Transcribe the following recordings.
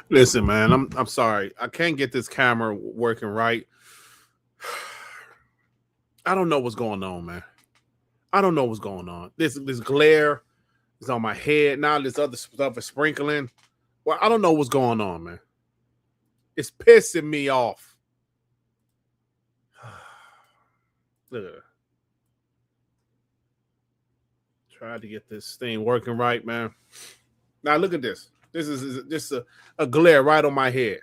Listen, man, I'm sorry. I can't get this camera working right. I don't know what's going on, man. I don't know what's going on. This glare is on my head now. This other stuff is sprinkling. Well, I don't know what's going on, man. It's pissing me off. Look at that. Try to get this thing working right, man. Now look at this. This is just a glare right on my head.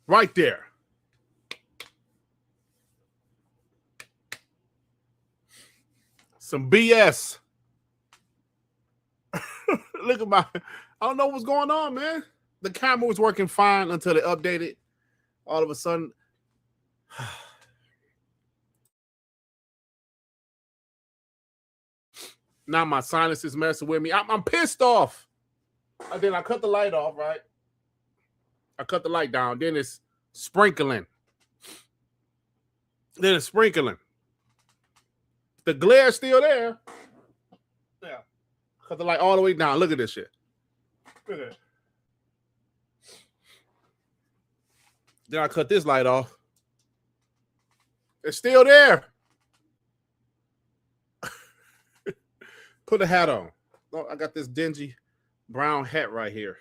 Right there. Some BS. Look at I don't know what's going on, man. The camera was working fine until they updated. All of a sudden. Now my sinus is messing with me. I'm pissed off. And then I cut the light off, right? I cut the light down. Then it's sprinkling. The glare's still there. Yeah. Cut the light all the way down. Look at this shit. Look at it. Then I cut this light off. It's still there. Put a hat on. Oh, I got this dingy brown hat right here.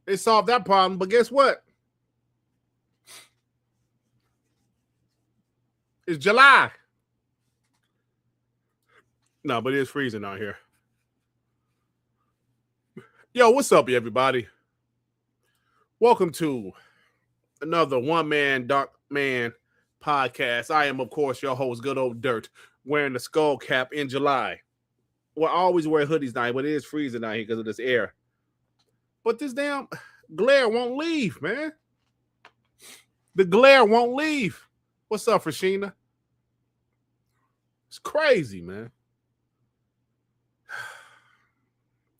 It solved that problem, but guess what? It's July. No, but it's freezing out here. Yo, what's up, everybody? Welcome to another One Man, Dark Man podcast. I am, of course, your host, good old Dirt, wearing the skull cap in July. Well, I always wear hoodies now, but it is freezing out here because of this air. But this damn glare won't leave, man. The glare won't leave. What's up, Rashina? It's crazy, man.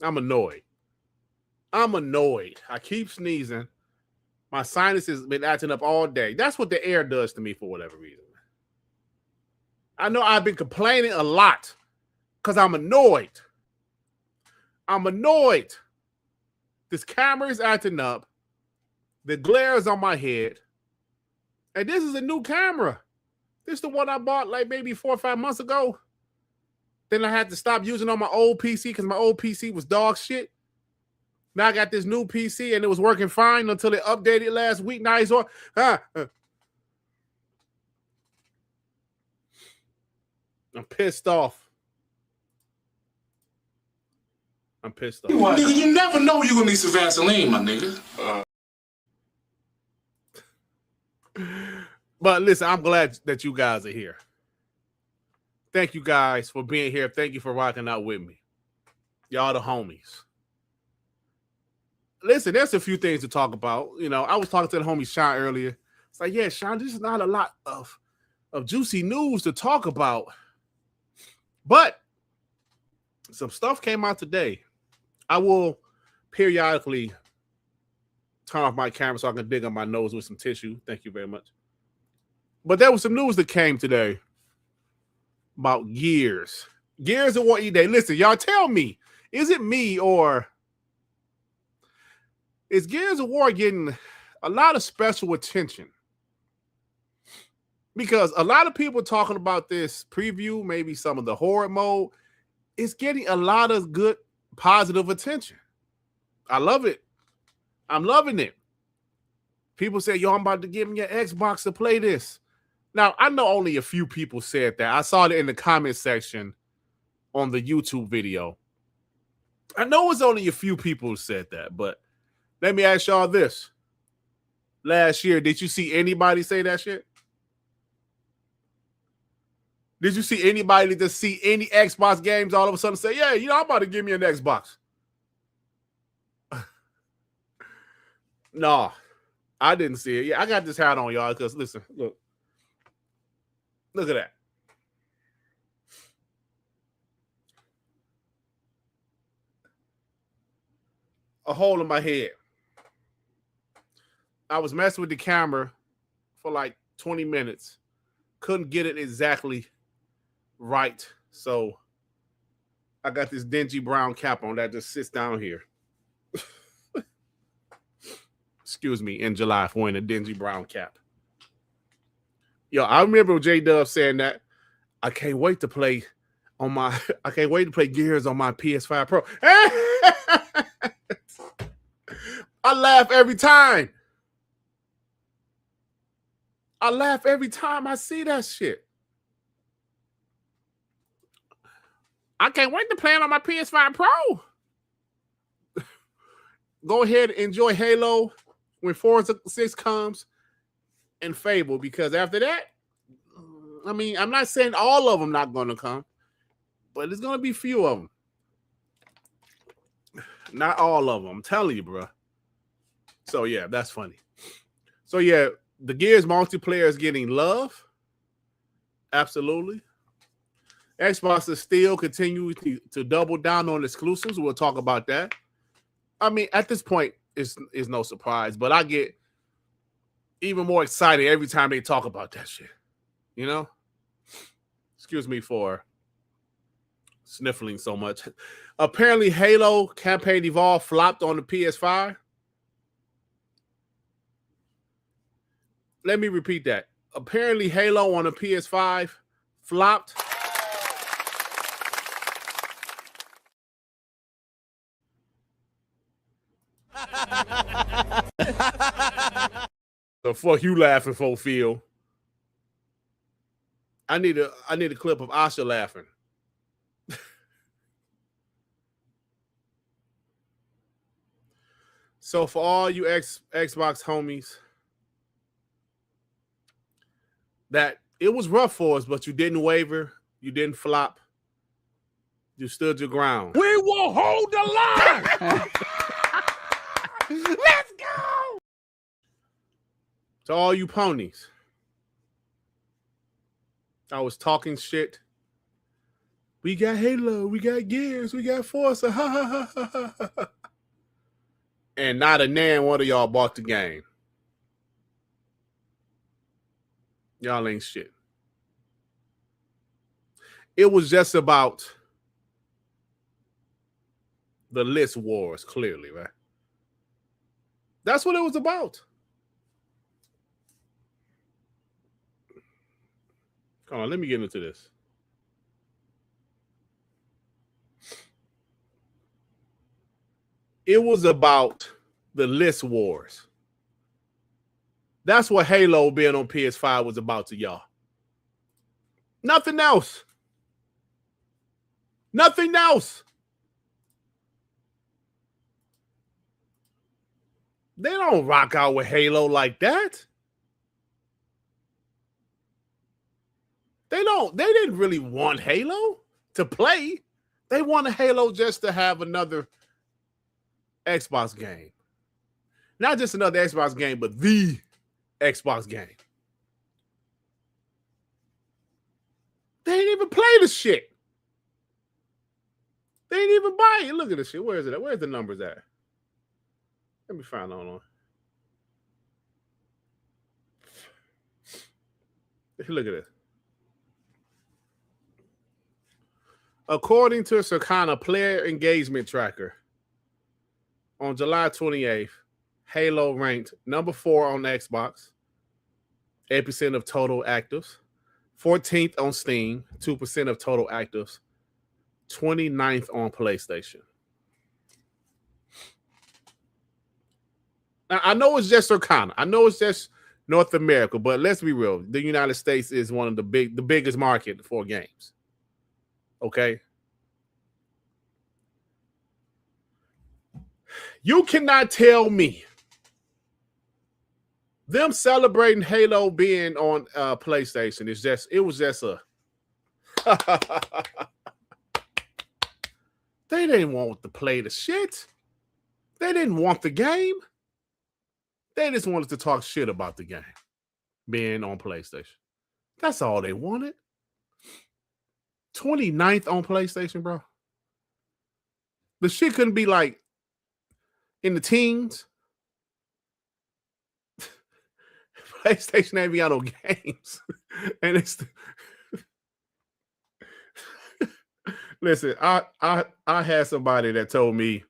I'm annoyed. I keep sneezing. My sinus has been acting up all day. That's what the air does to me for whatever reason. I know I've been complaining a lot because I'm annoyed. This camera is acting up. The glare is on my head. And this is a new camera. This is the one I bought like maybe 4 or 5 months ago. Then I had to stop using on my old PC because my old PC was dog shit. Now I got this new PC and it was working fine until it updated last week. Now it's on. I'm pissed off. Nigga, you never know you're gonna need some Vaseline, my nigga. But listen, I'm glad that you guys are here. Thank you guys for being here. Thank you for rocking out with me. Y'all the homies. Listen, there's a few things to talk about. You know, I was talking to the homie Sean earlier. It's like, yeah, Sean, there's not a lot of juicy news to talk about. But some stuff came out today. I will periodically turn off my camera so I can dig on my nose with some tissue. Thank you very much. But there was some news that came today about Gears. Gears of War E-Day. Listen, y'all tell me, is it me or is Gears of War getting a lot of special attention? Because a lot of people talking about this preview, maybe some of the horror mode, it's getting a lot of good, positive attention. I love it. I'm loving it. People say, yo, I'm about to give me your Xbox to play this. Now, I know only a few people said that. I saw it in the comment section on the YouTube video. I know it's only a few people who said that, but let me ask y'all this. Last year, did you see anybody say that shit? Did you see anybody just see any Xbox games all of a sudden say, yeah, you know, I'm about to give me an Xbox? No, I didn't see it. Yeah, I got this hat on, y'all, because listen, look. Look at that. A hole in my head. I was messing with the camera for like 20 minutes couldn't get it exactly right. So I got this dingy brown cap on that just sits down here. Excuse me, in July for wearing a dingy brown cap. Yo, I remember J-Dub saying that. I can't wait to play Gears on my PS5 Pro. I laugh every time. I laugh every time I see that shit. I can't wait to play it on my PS5 Pro. Go ahead and enjoy Halo when Forza 6 comes and Fable, because after that, I mean, I'm not saying all of them not going to come, but there's going to be few of them. Not all of them. I'm telling you, bro. So, yeah, that's funny. So, yeah, the Gears multiplayer is getting love. Absolutely. Xbox is still continuing to double down on exclusives. We'll talk about that. I mean, at this point, it's no surprise, but I get even more excited every time they talk about that shit. You know? Excuse me for sniffling so much. Apparently, Halo Campaign Evolved flopped on the PS5. Let me repeat that. Apparently, Halo on the PS5 flopped. The fuck you laughing for, Phil? I need a clip of Asha laughing. So for all you Xbox homies, that it was rough for us, but you didn't waver, you didn't flop, you stood your ground. We will hold the line. Let's go. To all you ponies, I was talking shit. We got Halo, we got Gears, we got Forza. Ha, ha, ha, ha, ha. And not a nan one of y'all bought the game. Y'all ain't shit. It was just about the list wars, clearly, right? That's what it was about. Come on, let me get into this. It was about the list wars. That's what Halo being on PS5 was about to y'all. Nothing else. Nothing else. They don't rock out with Halo like that. They didn't really want Halo to play. They wanted Halo just to have another Xbox game. Not just another Xbox game, but the Xbox game. They didn't even play the shit. They didn't even buy it. Look at this shit. Where is it at? Where's the numbers at? Let me find on. Look at this. According to Circana Player Engagement Tracker, on July 28th, Halo ranked number 4 on Xbox, 8% of total actives, 14th on Steam, 2% of total actives, 29th on PlayStation. Now, I know it's just Circana. I know it's just North America, but let's be real. The United States is one of the biggest market for games. Okay? You cannot tell me them celebrating Halo being on PlayStation it was just a they didn't want to play the shit. They didn't want the game. They just wanted to talk shit about the game being on PlayStation. That's all they wanted. 29th on PlayStation, bro. The shit couldn't be like in the teens. PlayStation ain't got no games. And it's listen, I had somebody that told me,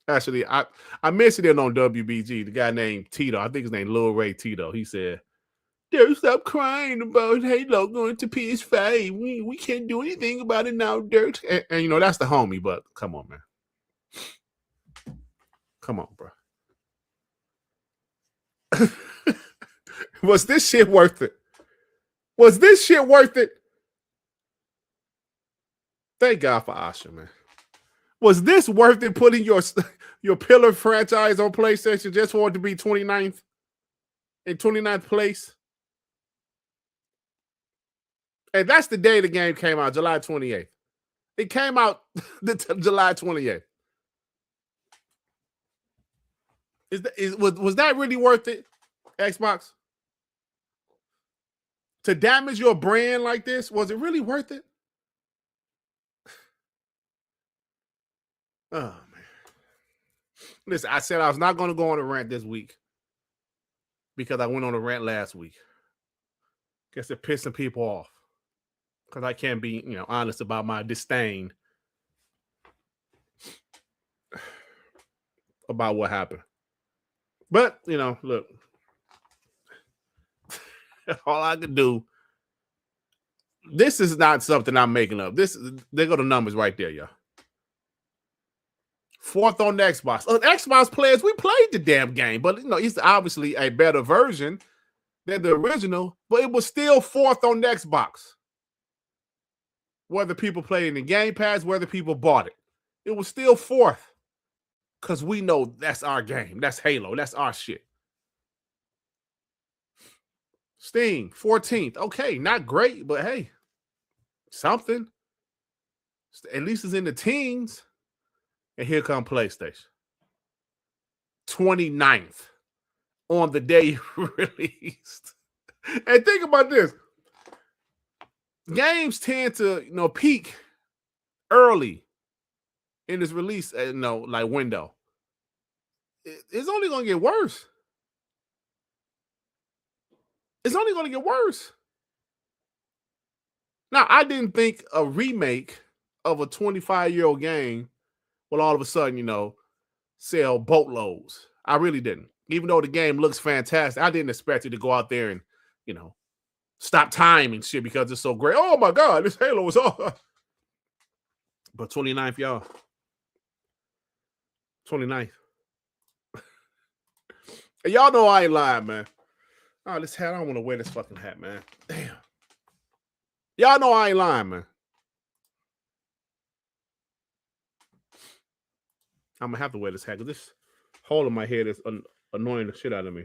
actually, I mentioned it on WBG, the guy named Tito. I think his name Lil Ray Tito. He said, Dirt, stop crying about Halo going to PS5. We can't do anything about it now, Dirt. And you know, that's the homie, but come on, man. Come on, bro. Was this shit worth it? Was this shit worth it? Thank God for Asha, man. Was this worth it putting your pillar franchise on PlayStation just for it to be 29th in 29th place? And that's the day the game came out, July 28th. It came out July 28th. Was that really worth it, Xbox? To damage your brand like this, was it really worth it? Oh, man. Listen, I said I was not going to go on a rant this week because I went on a rant last week. Guess it pissing people off because I can't be, honest about my disdain about what happened. But, look, all I could do, this is not something I'm making up. There go the numbers right there, y'all. 4th on the Xbox. Xbox players, we played the damn game, but it's obviously a better version than the original, but it was still 4th on the Xbox. Whether people played in the Gamepass, whether people bought it, it was still 4th. Because we know that's our game. That's Halo. That's our shit. Steam, 14th. Okay, not great, but hey, something. At least it's in the teens. And here come PlayStation. 29th on the day released. And think about this. Games tend to, peak early in its release, like window. It's only going to get worse. It's only going to get worse. Now, I didn't think a remake of a 25-year-old game will all of a sudden, sell boatloads. I really didn't. Even though the game looks fantastic, I didn't expect it to go out there and, stop time and shit because it's so great. Oh, my God, this Halo is all. But 29th, y'all. 29th. Y'all know I ain't lying, man. Oh, this hat, I don't want to wear this fucking hat, man. Damn. Y'all know I ain't lying, man. I'm going to have to wear this hat because this hole in my head is annoying the shit out of me.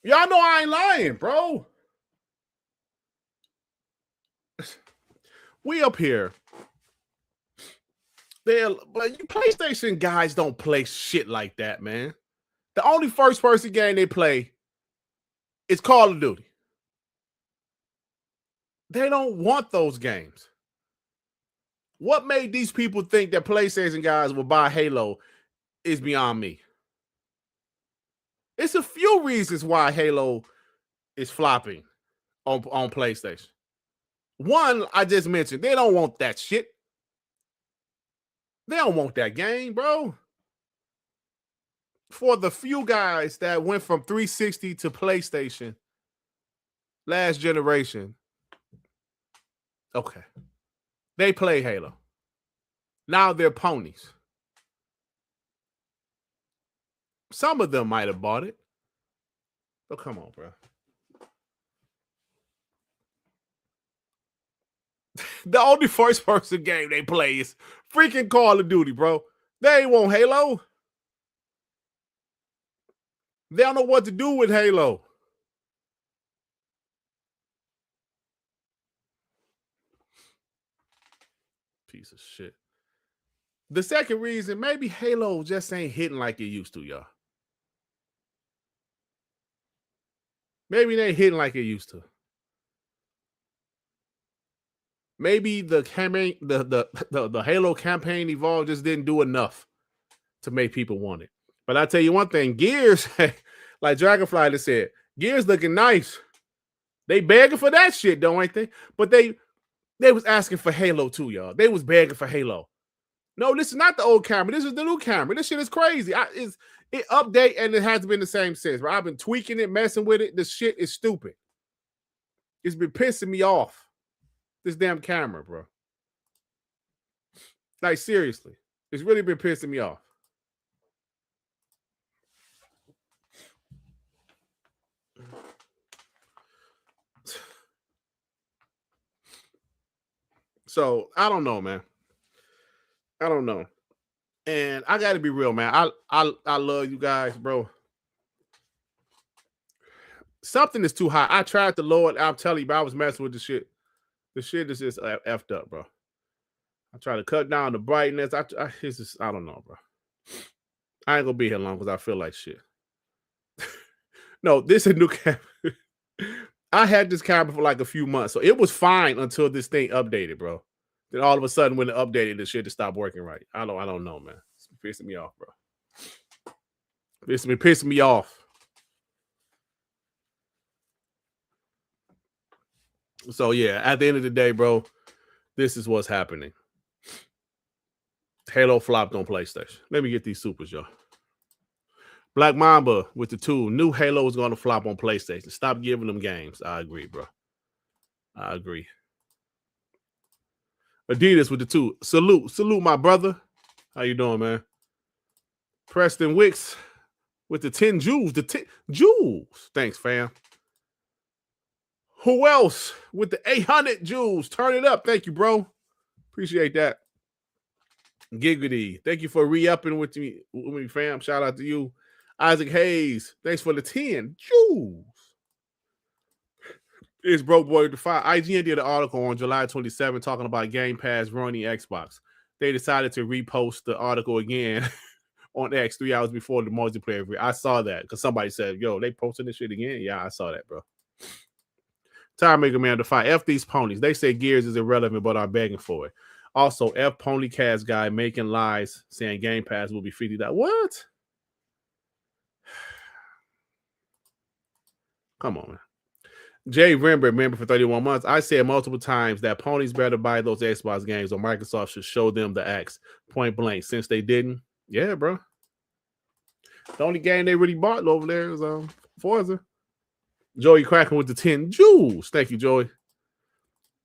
Y'all know I ain't lying, bro. We up here. But you PlayStation guys don't play shit like that, man. The only first-person game they play is Call of Duty. They don't want those games. What made these people think that PlayStation guys will buy Halo is beyond me. It's a few reasons why Halo is flopping on PlayStation. One, I just mentioned, they don't want that shit. They don't want that game, bro. For the few guys that went from 360 to PlayStation last generation, okay, they play Halo. Now they're ponies. Some of them might have bought it. But come on, bro. The only first-person game they play is freaking Call of Duty, bro. They ain't want Halo. They don't know what to do with Halo. Piece of shit. The second reason, maybe Halo just ain't hitting like it used to, y'all. Maybe they ain't hitting like it used to. Maybe the campaign, the Halo campaign Evolve just didn't do enough to make people want it. But I tell you one thing, Gears, Like Dragonfly just said, Gears looking nice. They begging for that shit, though, ain't they? But they was asking for Halo too, y'all. They was begging for Halo. No, this is not the old camera. This is the new camera. This shit is crazy. It update and it hasn't been the same since. Bro. I've been tweaking it, messing with it. This shit is stupid. It's been pissing me off. This damn camera, bro. Like, seriously. It's really been pissing me off. So, I don't know, man. I don't know. And I got to be real, man. I love you guys, bro. Something is too high. I tried to lower it. I'm telling you, bro, I was messing with the shit. The shit is just effed up, bro. I try to cut down the brightness. I don't know, bro. I ain't gonna be here long because I feel like shit. No, this is a new camera. I had this camera for like a few months, so it was fine until this thing updated, bro. Then all of a sudden, when it updated, the shit just stopped working right. I don't know, man. It's pissing me off, bro. It's been pissing me off. So yeah, at the end of the day, bro, this is what's happening. Halo flopped on PlayStation. Let me get these supers, y'all. Black Mamba with the 2. New Halo is going to flop on PlayStation. Stop giving them games. I agree, bro. I agree. Adidas with the 2. Salute, my brother. How you doing, man? Preston Wicks with the 10 jewels. The 10 jewels. Thanks, fam. Who else with the 800 jewels? Turn it up. Thank you, bro. Appreciate that. Giggity. Thank you for re-upping with me, fam. Shout out to you. Isaac Hayes. Thanks for the 10 jewels. It's Broke Boy with the 5. IGN did an article on July 27 talking about Game Pass ruining Xbox. They decided to repost the article again on X 3 hours before the multiplayer. I saw that because somebody said, yo, they posting this shit again? Yeah, I saw that, bro. Tire Maker Man, the 5. F these ponies. They say Gears is irrelevant, but are begging for it. Also, F Ponycast guy making lies saying Game Pass will be $50. What? Come on, man. Jay Rember, member for 31 months. I said multiple times that ponies better buy those Xbox games or Microsoft should show them the axe point blank. Since they didn't, yeah, bro. The only game they really bought over there is Forza. Joey Kraken with the 10 jewels. Thank you, Joey.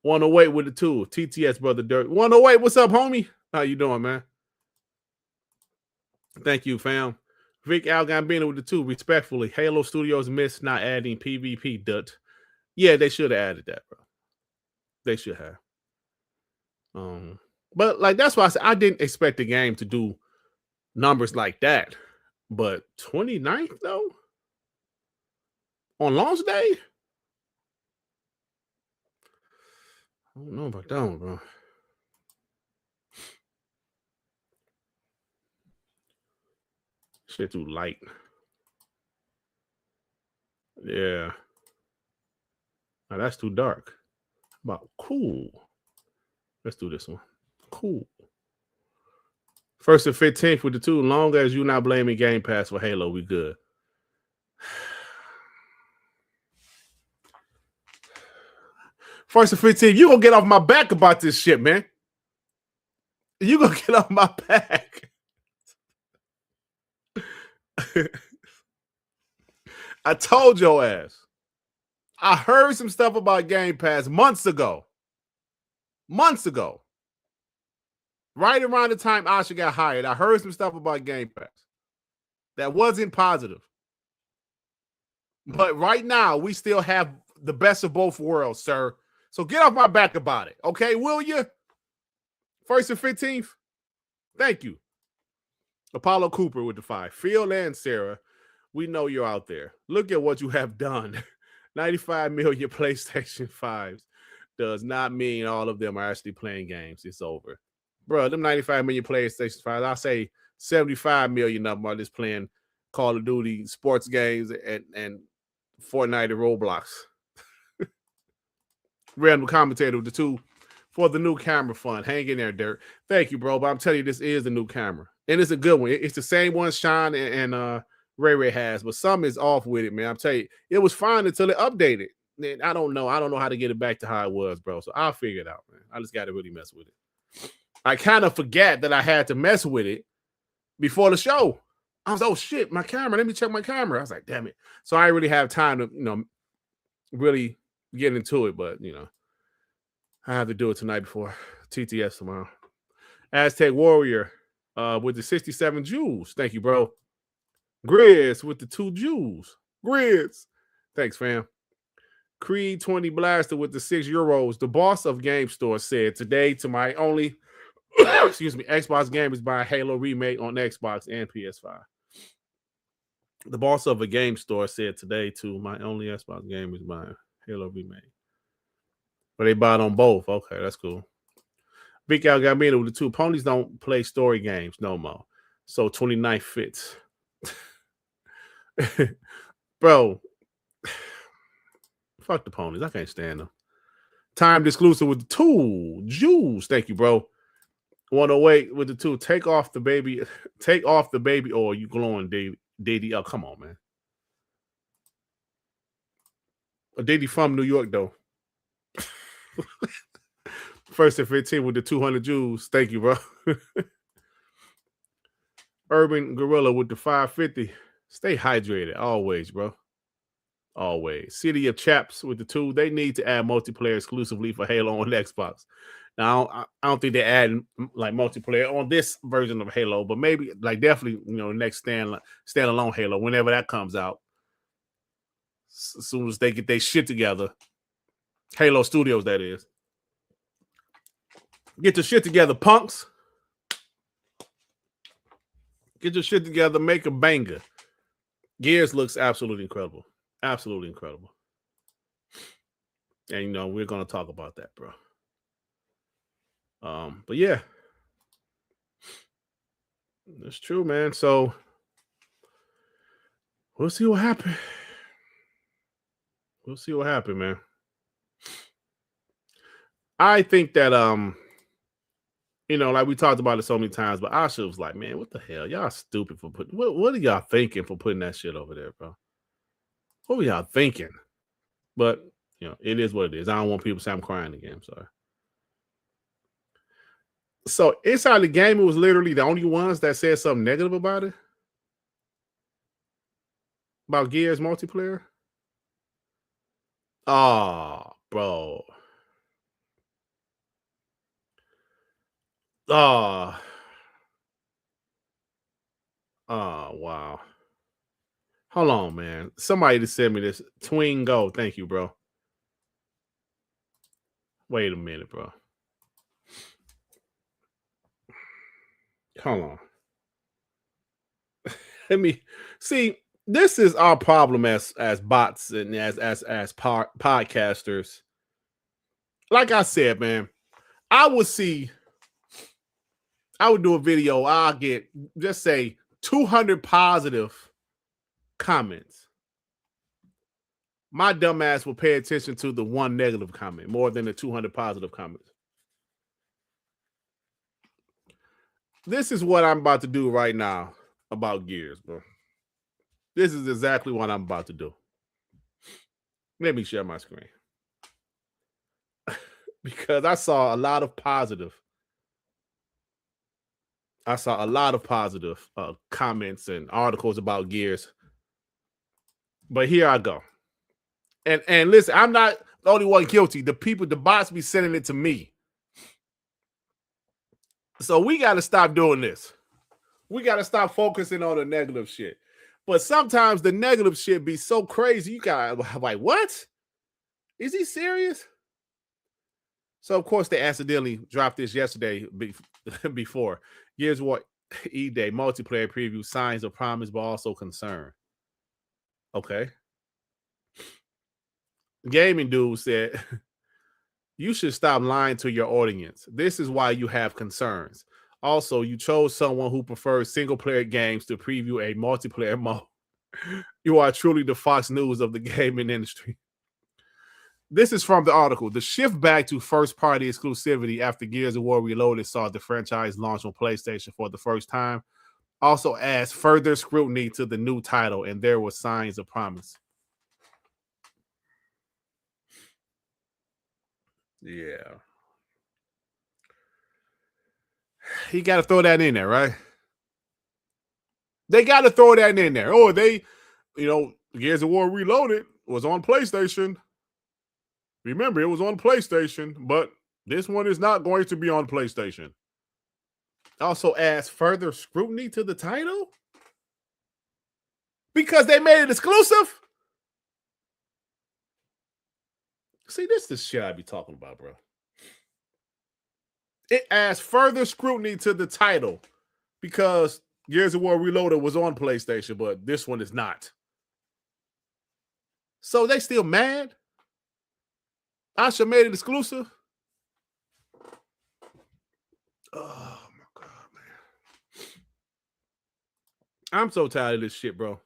108 with the 2. TTS brother Dirt. 108, what's up, homie? How you doing, man? Thank you, fam. Vic Al Gambino with the 2. Respectfully, Halo Studios missed not adding PvP. Dut. Yeah, they should have added that, bro. They should have. But like that's why I said I didn't expect the game to do numbers like that. But 29th though, on launch day, I don't know about that one, bro. Shit too light. Yeah. Now that's too dark. How about cool? Let's do this one. Cool. 1st and 15th with the 2. Long as you're not blaming Game Pass for Halo, we good. 1st and 15th, you gonna get off my back about this shit, man. You gonna get off my back. I told your ass. I heard some stuff about Game Pass months ago. Months ago. Right around the time Asha got hired, I heard some stuff about Game Pass that wasn't positive. But right now, we still have the best of both worlds, sir. So get off my back about it, okay? Will you? 1st and 15th? Thank you. Apollo Cooper with the 5. Phil and Sarah, we know you're out there. Look at what you have done. 95 million PlayStation 5s does not mean all of them are actually playing games. It's over. Bro, them 95 million PlayStation 5s, I'll say 75 million of them are just playing Call of Duty sports games and Fortnite and Roblox. Random commentator with the 2 for the new camera fund. Hang in there, Dirt. Thank you, bro. But I'm telling you, this is the new camera. And it's a good one. It's the same one Sean and Ray has, but some is off with it, man. I'm telling you, it was fine until it updated. Then I don't know how to get it back to how it was, bro. So I'll figure it out, man. I just got to really mess with it. I kind of forget that I had to mess with it before the show. I was, oh shit, my camera. Let me check my camera. I was like, damn it. So I didn't really have time to, really get into it, but I have to do it tonight before TTS tomorrow. Aztec Warrior with the 67 Jews. Thank you, bro. Grizz with the 2 Jews. Grizz. Thanks, fam. Creed 20 Blaster with the 6 euros. The boss of Game Store said today to my only Xbox gamers buying Halo remake on Xbox and PS5. The boss of a game store said today to my only Xbox gamers buying Halo remake. But they bought on both. Okay, that's cool. Big Al got me with the 2 ponies don't play story games no more. So 29 fits. Bro, fuck the ponies. I can't stand them. Timed exclusive with the 2 Jews. Thank you, bro. 108 with the 2. Take off the baby oil. You glowing, Diddy. Oh, come on, man. A Diddy from New York, though. First and 15 with the 200 Jews. Thank you, bro. Urban Gorilla with the 550. Stay hydrated always, bro. Always. City of Chaps with the 2. They need to add multiplayer exclusively for Halo on Xbox. Now, I don't think they're adding like multiplayer on this version of Halo, but maybe like definitely, next standalone Halo, whenever that comes out. As soon as they get their shit together. Halo Studios, that is. Get your shit together, punks. Get your shit together, make a banger. Gears looks absolutely incredible. Absolutely incredible. And we're gonna talk about that, bro. But yeah. That's true, man. So we'll see what happens. We'll see what happens, man. I think that like we talked about it so many times, but Asha was like, man, what the hell? Y'all stupid for putting what are y'all thinking for putting that shit over there, bro? What were y'all thinking? But it is what it is. I don't want people to say I'm crying again. I'm sorry. So inside the game, it was literally the only ones that said something negative about it. About Gears multiplayer. Oh, bro. Oh, wow. Hold on, man. Somebody just sent me this. Twingo. Thank you, bro. Wait a minute, bro. Hold on. Let me see. This is our problem as bots and as podcasters. Like I said, man, I would do a video. I'll get, just say, 200 positive comments. My dumb ass will pay attention to the one negative comment more than the 200 positive comments. This is what I'm about to do right now about Gears, bro. This is exactly what I'm about to do. Let me share my screen. Because I saw a lot of positive. Comments and articles about Gears. But here I go. And listen, I'm not the only one guilty. The bots be sending it to me. So we got to stop doing this. We got to stop focusing on the negative shit. But sometimes the negative shit be so crazy, you got like, what? Is he serious? So, of course, they accidentally dropped this yesterday before. Gears of War E-Day multiplayer preview, signs of promise, but also concern. Okay. Gaming dude said, you should stop lying to your audience. This is why you have concerns. Also, you chose someone who prefers single-player games to preview a multiplayer mode. You are truly the Fox News of the gaming industry. This is from the article. The shift back to first-party exclusivity after Gears of War Reloaded saw the franchise launch on PlayStation for the first time also adds further scrutiny to the new title, and there were signs of promise. Yeah. He got to throw that in there, right? They got to throw that in there. Oh, Gears of War Reloaded was on PlayStation. Remember, it was on PlayStation, but this one is not going to be on PlayStation. Also adds further scrutiny to the title because they made it exclusive. See, this is the shit I be talking about, bro. It adds further scrutiny to the title because Gears of War Reloaded was on PlayStation, but this one is not. So they still mad? Asha made it exclusive? Oh, my God, man. I'm so tired of this shit, bro.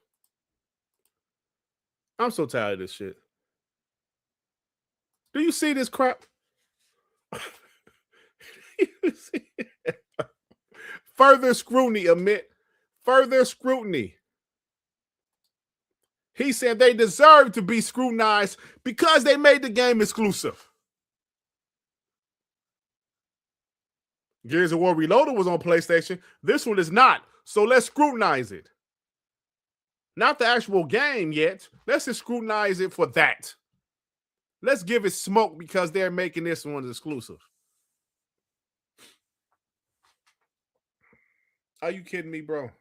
I'm so tired of this shit. Do you see this crap? You see it? Further scrutiny, admit. Further scrutiny. He said they deserve to be scrutinized because they made the game exclusive. Gears of War Reloaded was on PlayStation. This one is not. So let's scrutinize it. Not the actual game yet. Let's just scrutinize it for that. Let's give it smoke because they're making this one exclusive. Are you kidding me, bro?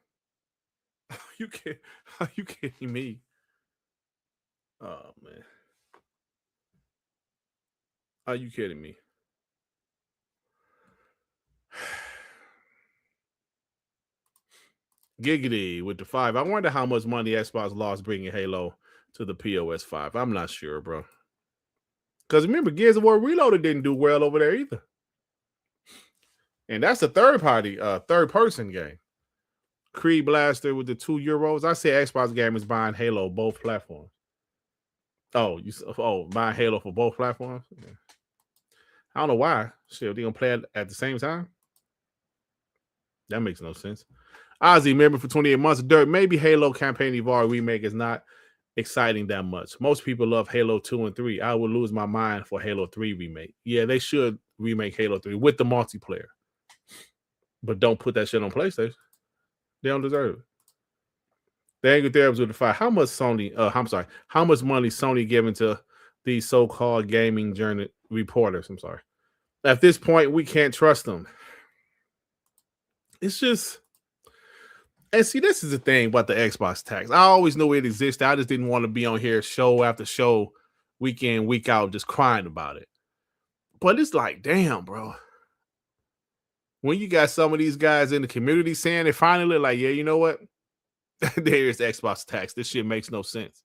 Are you kidding me? Oh, man. Are you kidding me? Giggity with the 5. I wonder how much money Xbox lost bringing Halo to the PS5. I'm not sure, bro. Because remember, Gears of War Reloaded didn't do well over there either. And that's a third-person game. Creed Blaster with the €2. I say Xbox gamers buying Halo both platforms. Buying Halo for both platforms? Yeah. I don't know why. Shit, they gonna play it at the same time? That makes no sense. Ozzy, member for 28 months. Dirt, maybe Halo Campaign Evolved remake is not exciting that much. Most people love Halo 2 and 3. I would lose my mind for Halo 3 remake. Yeah, they should remake Halo 3 with the multiplayer. But don't put that shit on PlayStation. They don't deserve it. The Angry Therapist with the 5. How much money Sony giving to these so-called gaming journal reporters? I'm sorry. At this point, we can't trust them. It's just, and see, this is the thing about the Xbox tax. I always knew it existed. I just didn't want to be on here show after show, week in, week out, just crying about it. But it's like, damn, bro. When you got some of these guys in the community saying it finally, like, yeah, you know what? There's Xbox tax. This shit makes no sense.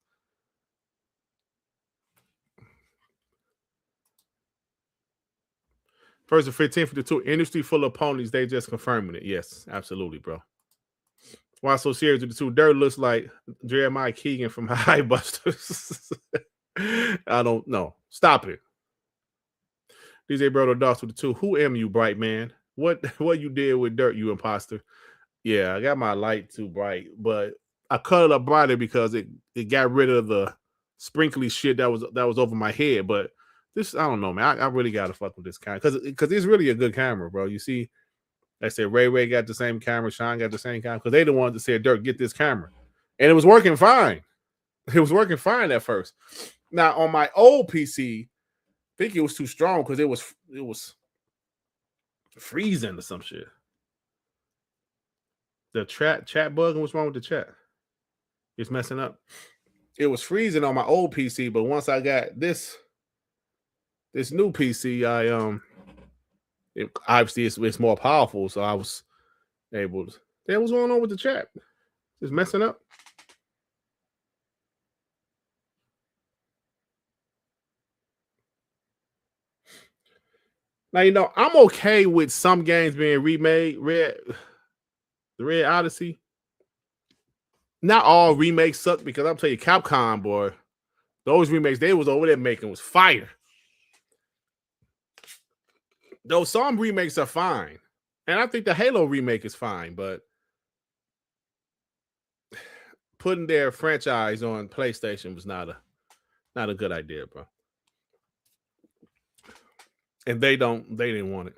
First and 15 for the 2. Industry full of ponies. They just confirming it. Yes, absolutely, bro. Why so serious with the 2? Dirt looks like Jeremiah Keegan from High Busters. I don't know. Stop it. DJ Brodo Dogs with the 2. Who am you, bright man? What you did with Dirt, you imposter? Yeah, I got my light too bright, but I cut it up brighter because it got rid of the sprinkly shit that was over my head. But this, I don't know, man. I really gotta fuck with this camera because it's really a good camera, bro. You see, I said Ray got the same camera, Sean got the same camera because they the ones that said, Dirt, get this camera, and it was working fine. It was working fine at first. Now on my old PC, I think it was too strong because it was freezing or some shit. The chat bug, and what's wrong with the chat? It's messing up. It was freezing on my old PC, but once I got this new PC, obviously it's more powerful, so I was able to. Hey, what's going on with the chat? It's messing up. Now, I'm okay with some games being remade. The Red Odyssey. Not all remakes suck because I'll tell you, Capcom, boy, those remakes they was over there making was fire. Though some remakes are fine. And I think the Halo remake is fine, but putting their franchise on PlayStation was not a good idea, bro. And they didn't want it.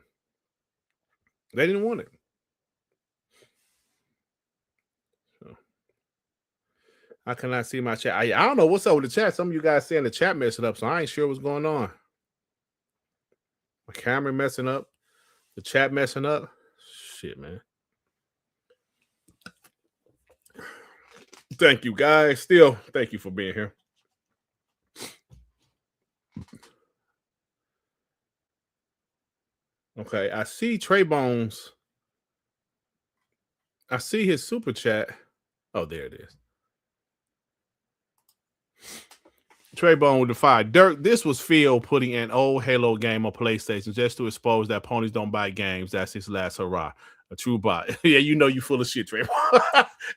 They didn't want it. So I cannot see my chat. I don't know what's up with the chat. Some of you guys saying the chat messing up, so I ain't sure what's going on. My camera messing up, the chat messing up. Shit, man. Thank you, guys. Still, thank you for being here. Okay, I see Trey Bones. I see his super chat. Oh, there it is. Trey Bone with the 5. Dirt, this was Phil putting an old Halo game on PlayStation just to expose that ponies don't buy games. That's his last hurrah. A true bot. Yeah, you know you full of shit, Trey.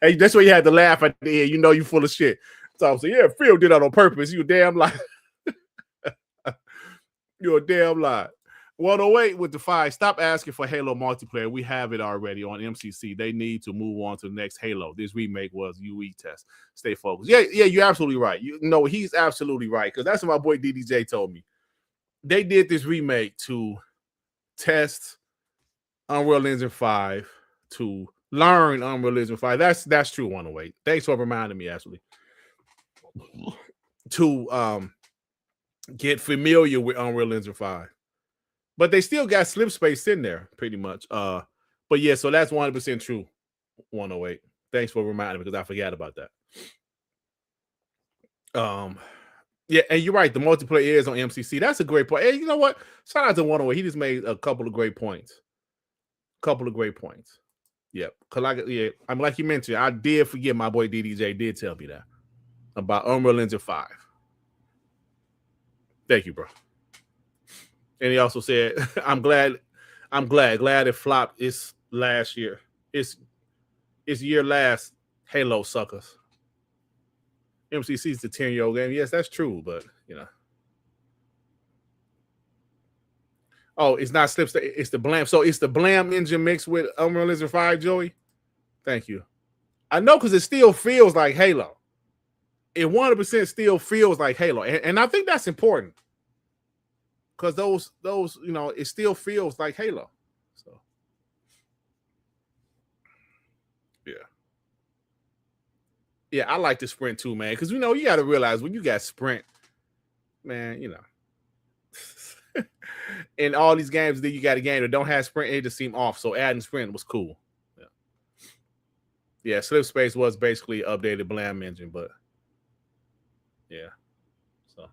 Hey, that's why you had to laugh at the end. You know you full of shit. So I'm saying, yeah, Phil did that on purpose. You a damn lie. You're a damn lie. 108 with the 5. Stop asking for Halo multiplayer. We have it already on MCC. They need to move on to the next Halo. This remake was UE test. Stay focused. Yeah, you're absolutely right. You know, he's absolutely right, because that's what my boy DDJ told me. They did this remake to test Unreal Engine 5, to learn Unreal Engine 5. That's true, 108. Thanks for reminding me, actually. To get familiar with Unreal Engine 5. But they still got slip space in there, pretty much. But yeah, so that's 100% true. 108. Thanks for reminding me, because I forgot about that. Yeah, and you're right. The multiplayer is on MCC. That's a great point. And you know what? Shout out to 108. He just made a couple of great points. Yep. I'm like you mentioned, I did forget. My boy DDJ did tell me that about Unreal Engine 5. Thank you, bro. And he also said, I'm glad it flopped its last year. It's year last Halo suckers. MCC is the 10-year-old game. Yes, that's true, but you know. Oh, it's not Slipstream, it's the Blam. So it's the Blam engine mixed with Unreal Engine 5, Joey. Thank you. I know, because it still feels like Halo. It 100% still feels like Halo. And I think that's important. Because those, you know, it still feels like Halo. So, yeah. Yeah, I like the sprint too, man. Because, you know, you got to realize when you got sprint, man, you know. In all these games that you got a game that don't have sprint, it just seemed off. So adding sprint was cool. Yeah, Slip Space was basically updated Blam engine, but yeah. So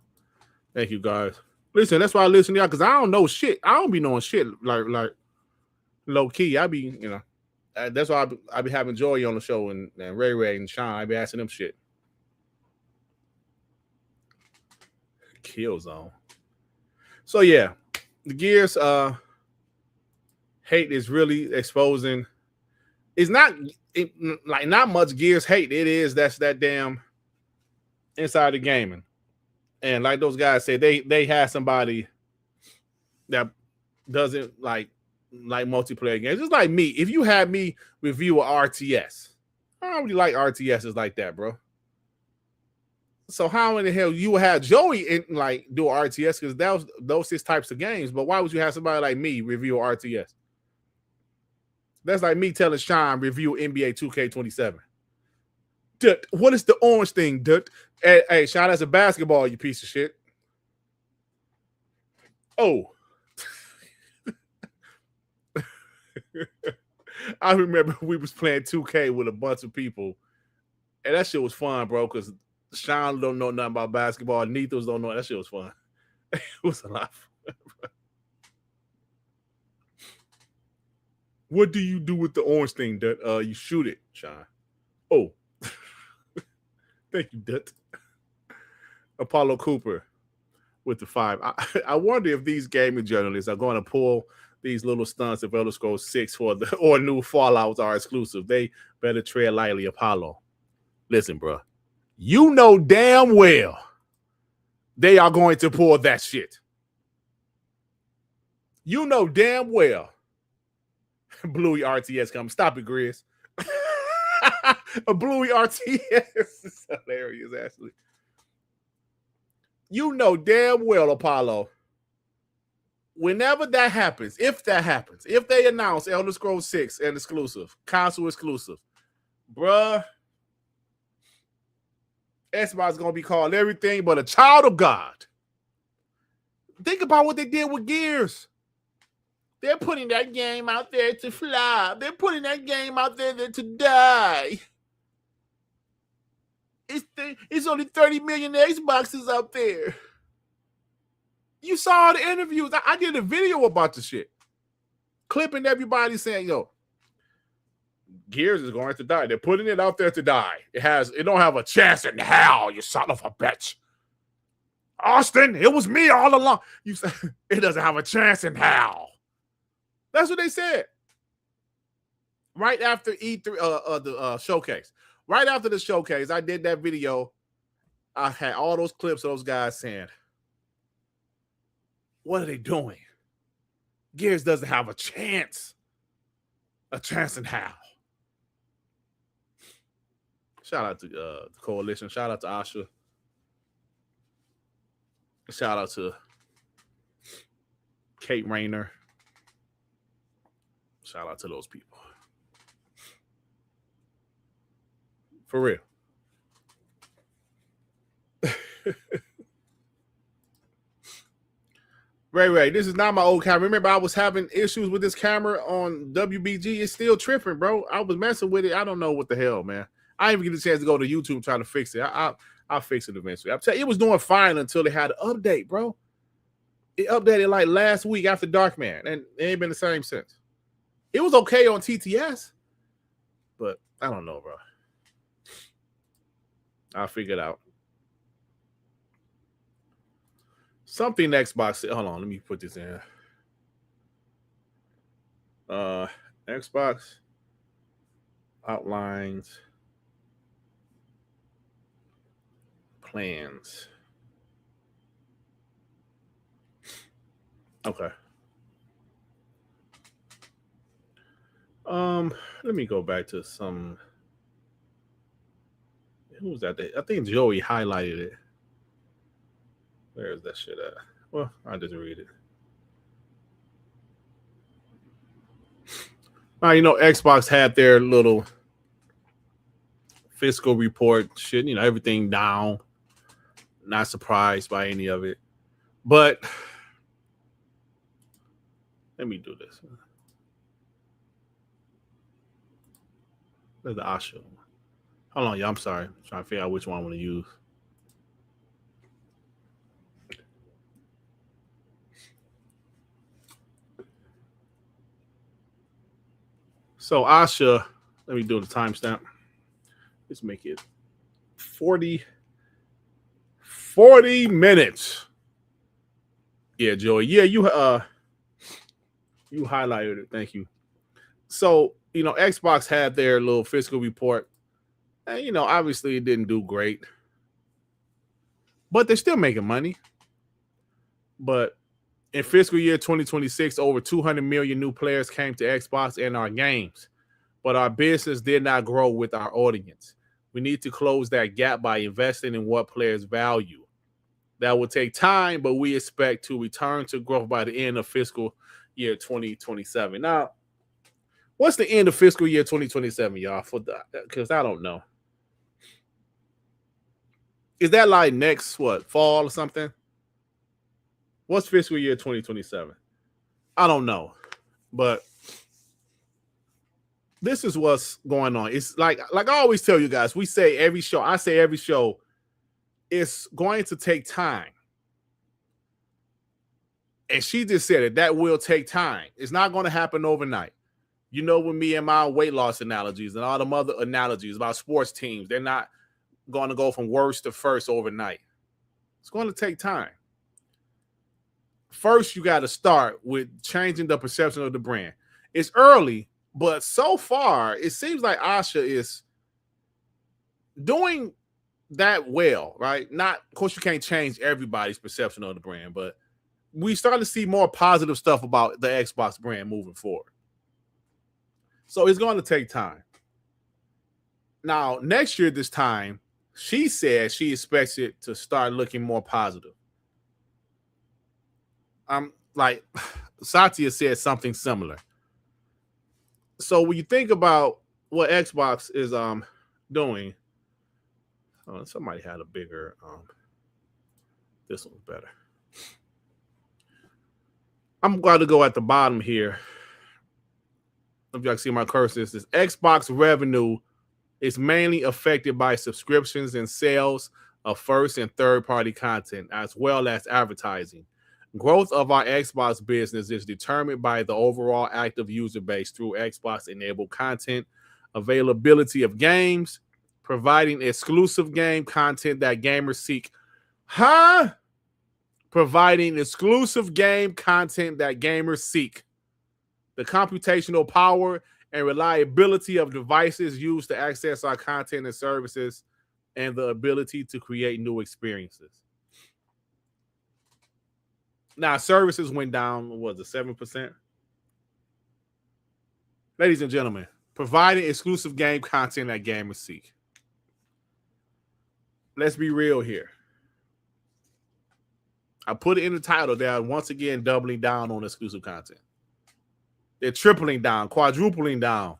thank you, guys. Listen, that's why I listen to y'all, because I don't know shit. I don't be knowing shit like low key. I be, you know, that's why I be having Joy on the show and Ray and Sean. I be asking them shit. Killzone. So yeah, the Gears hate is really exposing. It's not like not much Gears hate. It is that's that damn inside the gaming. And like those guys said, they had somebody that doesn't like multiplayer games. It's like me. If you had me review a RTS, I don't really like RTSs like that, bro. So how in the hell you would have Joey do an RTS, because that was those 6 types of games, but why would you have somebody like me review an RTS? That's like me telling Sean review NBA 2K27. Dude, what is the orange thing, dude? Hey, Sean, that's a basketball, you piece of shit. Oh. I remember we was playing 2K with a bunch of people, and that shit was fun, bro, because Sean don't know nothing about basketball. Nethos don't know. That shit was fun. It was a lot of fun, bro. What do you do with the orange thing, Dut? You shoot it, Sean. Oh. Thank you, Dut. Apollo Cooper with the 5. I wonder if these gaming journalists are going to pull these little stunts if Elder Scrolls 6 or new Fallouts are exclusive. They better tread lightly, Apollo. Listen, bro. You know damn well they are going to pull that shit. You know damn well. Bluey RTS comes. Stop it, Grizz. A Bluey RTS. It's hilarious, actually. You know damn well, Apollo, whenever that happens, if they announce Elder Scrolls 6 and exclusive, console exclusive, bruh, Xbox is going to be called everything but a child of God. Think about what they did with Gears. They're putting that game out there to fly. They're putting that game out there to die. It's only 30 million Xboxes out there. You saw the interviews. I did a video about the shit. Clipping everybody saying, yo, Gears is going to die. They're putting it out there to die. It don't have a chance in hell, you son of a bitch. Austin, it was me all along. You said it doesn't have a chance in hell. That's what they said. Right after E3, the showcase. Right after the showcase, I did that video. I had all those clips of those guys saying, what are they doing? Gears doesn't have a chance. A chance in hell. Shout out to the Coalition. Shout out to Asha. Shout out to Kate Rayner. Shout out to those people. For real. Ray, this is not my old camera. Remember, I was having issues with this camera on WBG. It's still tripping, bro. I was messing with it. I don't know what the hell, man. I didn't even get a chance to go to YouTube trying to fix it. I'll fix it eventually. I'm telling you, it was doing fine until they had an update, bro. It updated like last week after Darkman, and it ain't been the same since. It was okay on TTS, but I don't know, bro. I'll figure it out. Something Xbox. Hold on, let me put this in. Xbox outlines plans. Okay. Let me go back to some. Who was that? I think Joey highlighted it. Where is that shit at? Well, I'll just read it. You know, Xbox had their little fiscal report shit, you know, everything down. Not surprised by any of it. But let me do this. There's the Asha. Hold on, y'all. I'm sorry. I'm trying to figure out which one I want to use. So Asha, let me do the timestamp. Let's make it 40 minutes. Yeah, Joey. Yeah, you highlighted it. Thank you. So, you know, Xbox had their little fiscal report. And, you know, obviously it didn't do great. But they're still making money. But in fiscal year 2026, over 200 million new players came to Xbox and our games. But our business did not grow with our audience. We need to close that gap by investing in what players value. That will take time, but we expect to return to growth by the end of fiscal year 2027. Now, what's the end of fiscal year 2027, y'all? Because I don't know. Is that like next, fall or something? What's fiscal year 2027? I don't know. But this is what's going on. It's like I always tell you guys, I say every show, it's going to take time. And she just said it, that will take time. It's not going to happen overnight. You know, with me and my weight loss analogies and all them other analogies about sports teams, they're not going to go from worst to first overnight. It's going to take time. First, you got to start with changing the perception of the brand. It's early, but so far, it seems like Asha is doing that well, right? Of course, you can't change everybody's perception of the brand, but we start to see more positive stuff about the Xbox brand moving forward. So it's going to take time. Now, next year, this time, she said she expects it to start looking more positive. Like Satya said something similar. So when you think about what Xbox is doing, somebody had a bigger this one's better. I'm glad to go at the bottom here. If y'all can see my cursor, this Xbox revenue is mainly affected by subscriptions and sales of first and third party content, as well as advertising. Growth of our Xbox business is determined by the overall active user base through Xbox enabled content, availability of games, providing exclusive game content that gamers seek. Providing exclusive game content that gamers seek. The computational power and reliability of devices used to access our content and services, and the ability to create new experiences. Now, services went down, what was it, 7%? Ladies and gentlemen, providing exclusive game content that gamers seek. Let's be real here. I put it in the title. They're once again doubling down on exclusive content. They're tripling down, quadrupling down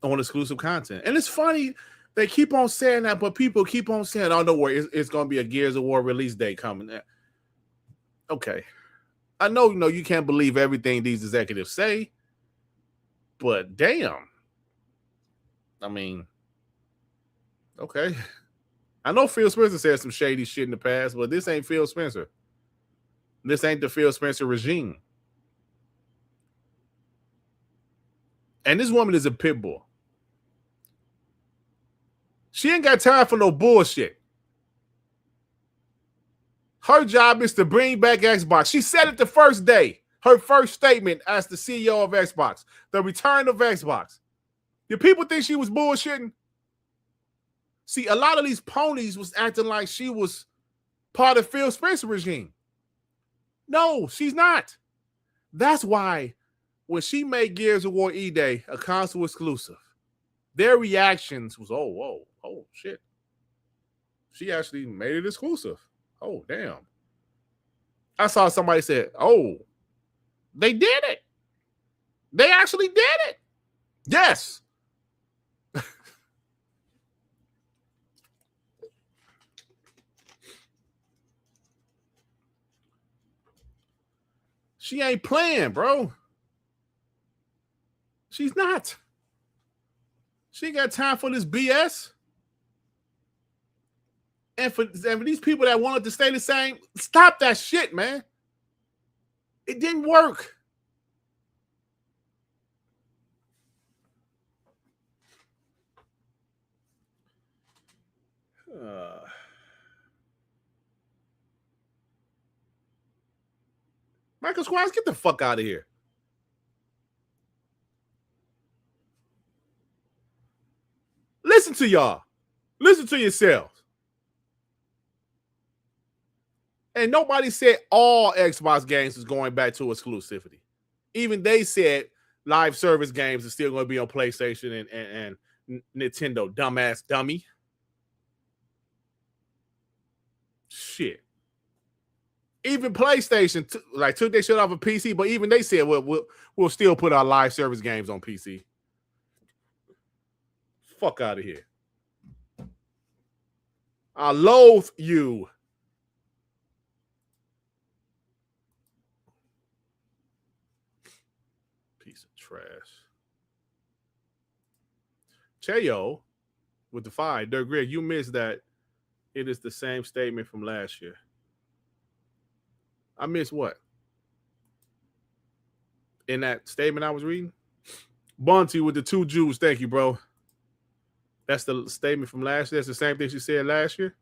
on exclusive content. And it's funny, they keep on saying that, but people keep on saying, oh, no worry, it's going to be a Gears of War release date coming. Okay. I know, you can't believe everything these executives say, but damn. I mean, okay. I know Phil Spencer said some shady shit in the past, but this ain't Phil Spencer. This ain't the Phil Spencer regime. And this woman is a pit bull. She ain't got time for no bullshit. Her job is to bring back Xbox. She said it the first day. Her first statement as the CEO of Xbox. The return of Xbox. Did people think she was bullshitting? See, a lot of these ponies was acting like she was part of Phil Spencer regime. No, she's not. That's why when she made Gears of War E-Day a console exclusive, their reactions was, oh, shit. She actually made it exclusive. Oh, damn. I saw somebody said, oh, they did it. They actually did it. Yes. She ain't playing, bro. She's not. She ain't got time for this BS. And for these people that wanted to stay the same, stop that shit, man. It didn't work. Michael Squires, get the fuck out of here. Listen to y'all. Listen to yourselves. And nobody said all Xbox games is going back to exclusivity. Even they said live service games are still going to be on PlayStation and Nintendo. Dumbass dummy. Shit. Even PlayStation took their shit off of PC, but even they said we'll still put our live service games on PC. Fuck out of here. I loathe you. Piece of trash. Cheyo with the 5. Dirt Griggity, you missed that. It is the same statement from last year. I missed what? In that statement I was reading? Bunty with the 2 Jews. Thank you, bro. That's the statement from last year. That's the same thing she said last year.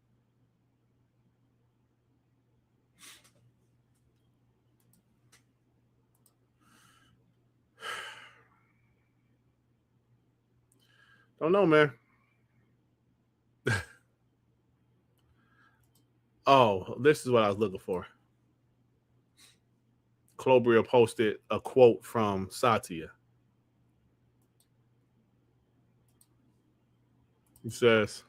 Don't know, man. Oh, this is what I was looking for. Clobria posted a quote from Satya. He says,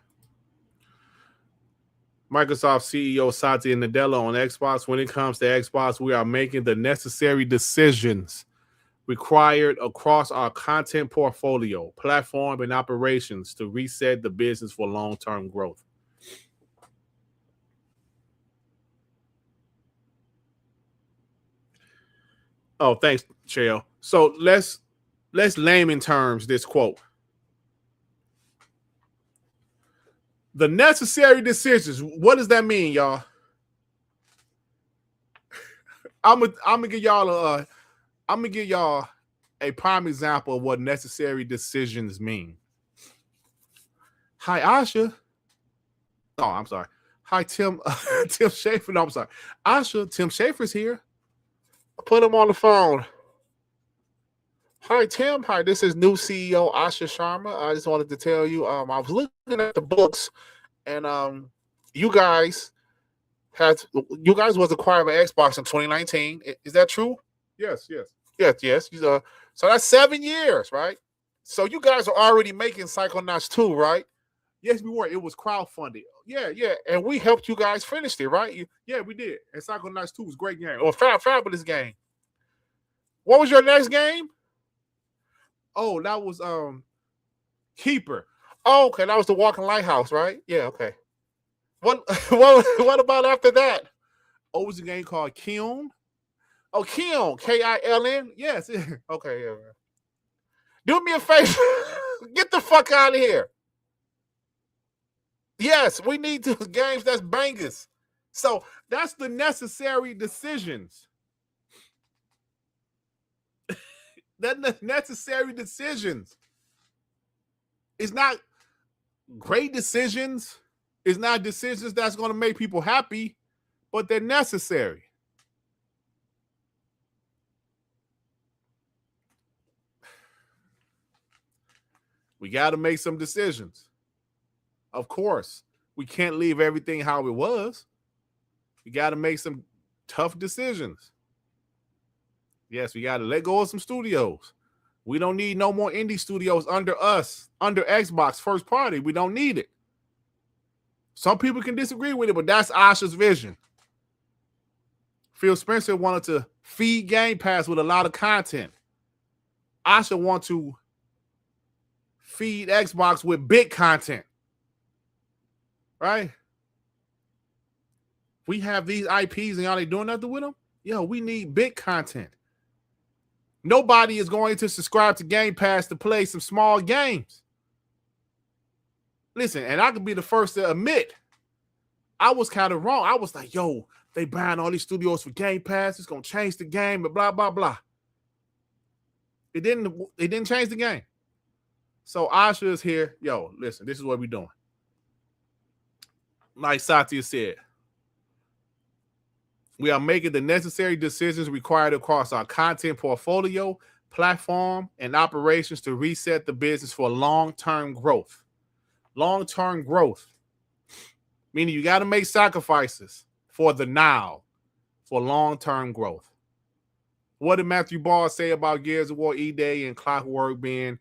Microsoft CEO Satya Nadella on Xbox, when it comes to Xbox, we are making the necessary decisions required across our content portfolio, platform, and operations to reset the business for long-term growth. Oh, thanks, Chael. So let's layman terms this quote. The necessary decisions. What does that mean, y'all? I'm gonna give y'all a prime example of what necessary decisions mean. Hi, Asha. Oh, I'm sorry. Hi, Tim. Tim Schafer. No, I'm sorry. Asha, Tim Schafer's here. Put him on the phone. Hi, Tim. Hi, this is new CEO Asha Sharma. I just wanted to tell you, I was looking at the books, and you guys was acquired by Xbox in 2019. Is that true? Yes. So that's 7 years, right? So you guys are already making Psychonauts 2, right? Yes, we were. It was crowdfunded. Yeah. And we helped you guys finish it, right? Yeah, we did. And Psychonauts 2 was a great game. Or fabulous game. What was your next game? Oh, that was Keeper. Oh, okay. That was the Walking Lighthouse, right? Yeah, okay. What about after that? Oh, it was a game called Kiln. Oh, Kiln. Kiln. Yes. Okay, yeah. Do me a favor. Get the fuck out of here. Yes, we need to games that's bangers. So that's the necessary decisions. That necessary decisions. It's not great decisions. It's not decisions that's going to make people happy, but they're necessary. We got to make some decisions. Of course, we can't leave everything how it was. We got to make some tough decisions. Yes, we got to let go of some studios. We don't need no more indie studios under us, under Xbox first party. We don't need it. Some people can disagree with it, but that's Asha's vision. Phil Spencer wanted to feed Gamepass with a lot of content. Asha wants to feed Xbox with big content. Right? We have these IPs and y'all ain't doing nothing with them? Yo, we need big content. Nobody is going to subscribe to Game Pass to play some small games. Listen, and I could be the first to admit, I was kind of wrong. I was like, yo, they buying all these studios for Game Pass. It's going to change the game, but blah, blah, blah. It didn't change the game. So Asha is here. Yo, listen, this is what we're doing. Like Satya said, we are making the necessary decisions required across our content portfolio, platform, and operations to reset the business for long-term growth. Long-term growth, meaning you got to make sacrifices for the now, for long-term growth. What did Matthew Ball say about Gears of War E-Day and Clockwork being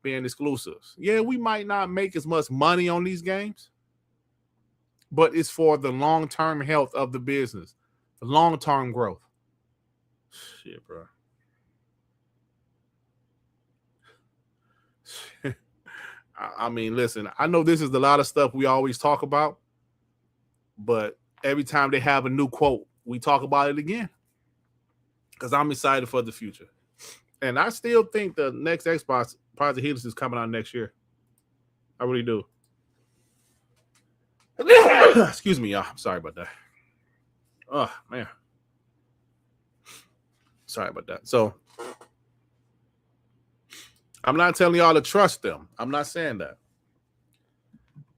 exclusives? Yeah, we might not make as much money on these games, but it's for the long-term health of the business, the long-term growth. Shit, bro. I mean, listen, I know this is a lot of stuff we always talk about, but every time they have a new quote, we talk about it again because I'm excited for the future. And I still think the next Xbox Project Helix is coming out next year. I really do. Excuse me, y'all. I'm sorry about that. Oh, man. Sorry about that. So, I'm not telling y'all to trust them. I'm not saying that.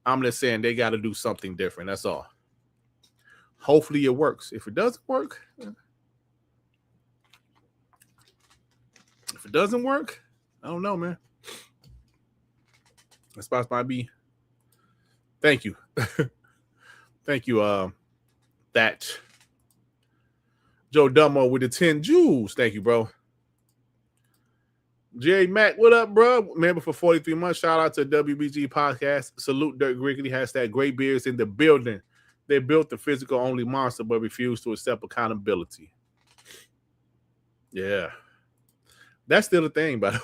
I'm just saying they got to do something different. That's all. Hopefully it works. If it doesn't work, I don't know, man. This box might be. Thank you. Thank you, that. Joe Dummo with the 10 jewels. Thank you, bro. J Mac, what up, bro? Member for 43 months. Shout out to WBG Podcast. Salute Dirt Griggity. Hashtag Great Beards in the building. They built the physical only monster, but refused to accept accountability. Yeah. That's still a thing, by the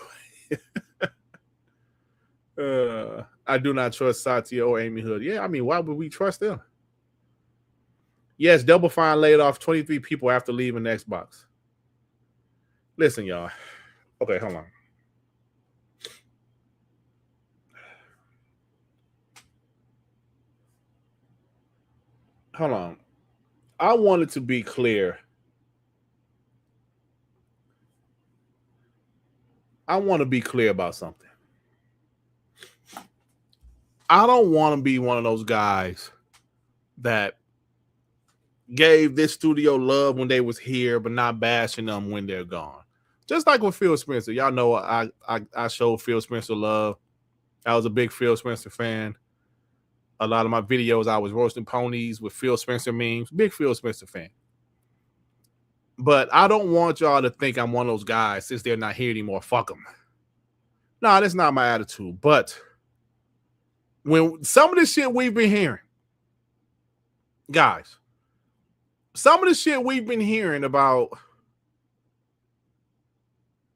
way. I do not trust Satya or Amy Hood. Yeah, I mean, why would we trust them? Yes, Double Fine laid off 23 people after leaving Xbox. Listen, y'all. Okay, hold on. Hold on. I wanted to be clear. I want to be clear about something. I don't want to be one of those guys that gave this studio love when they was here, but not bashing them when they're gone. Just like with Phil Spencer. Y'all know I showed Phil Spencer love. I was a big Phil Spencer fan. A lot of my videos, I was roasting ponies with Phil Spencer memes. Big Phil Spencer fan. But I don't want y'all to think I'm one of those guys since they're not here anymore. Fuck them. No, that's not my attitude. But when some of the shit we've been hearing, guys, some of the shit we've been hearing about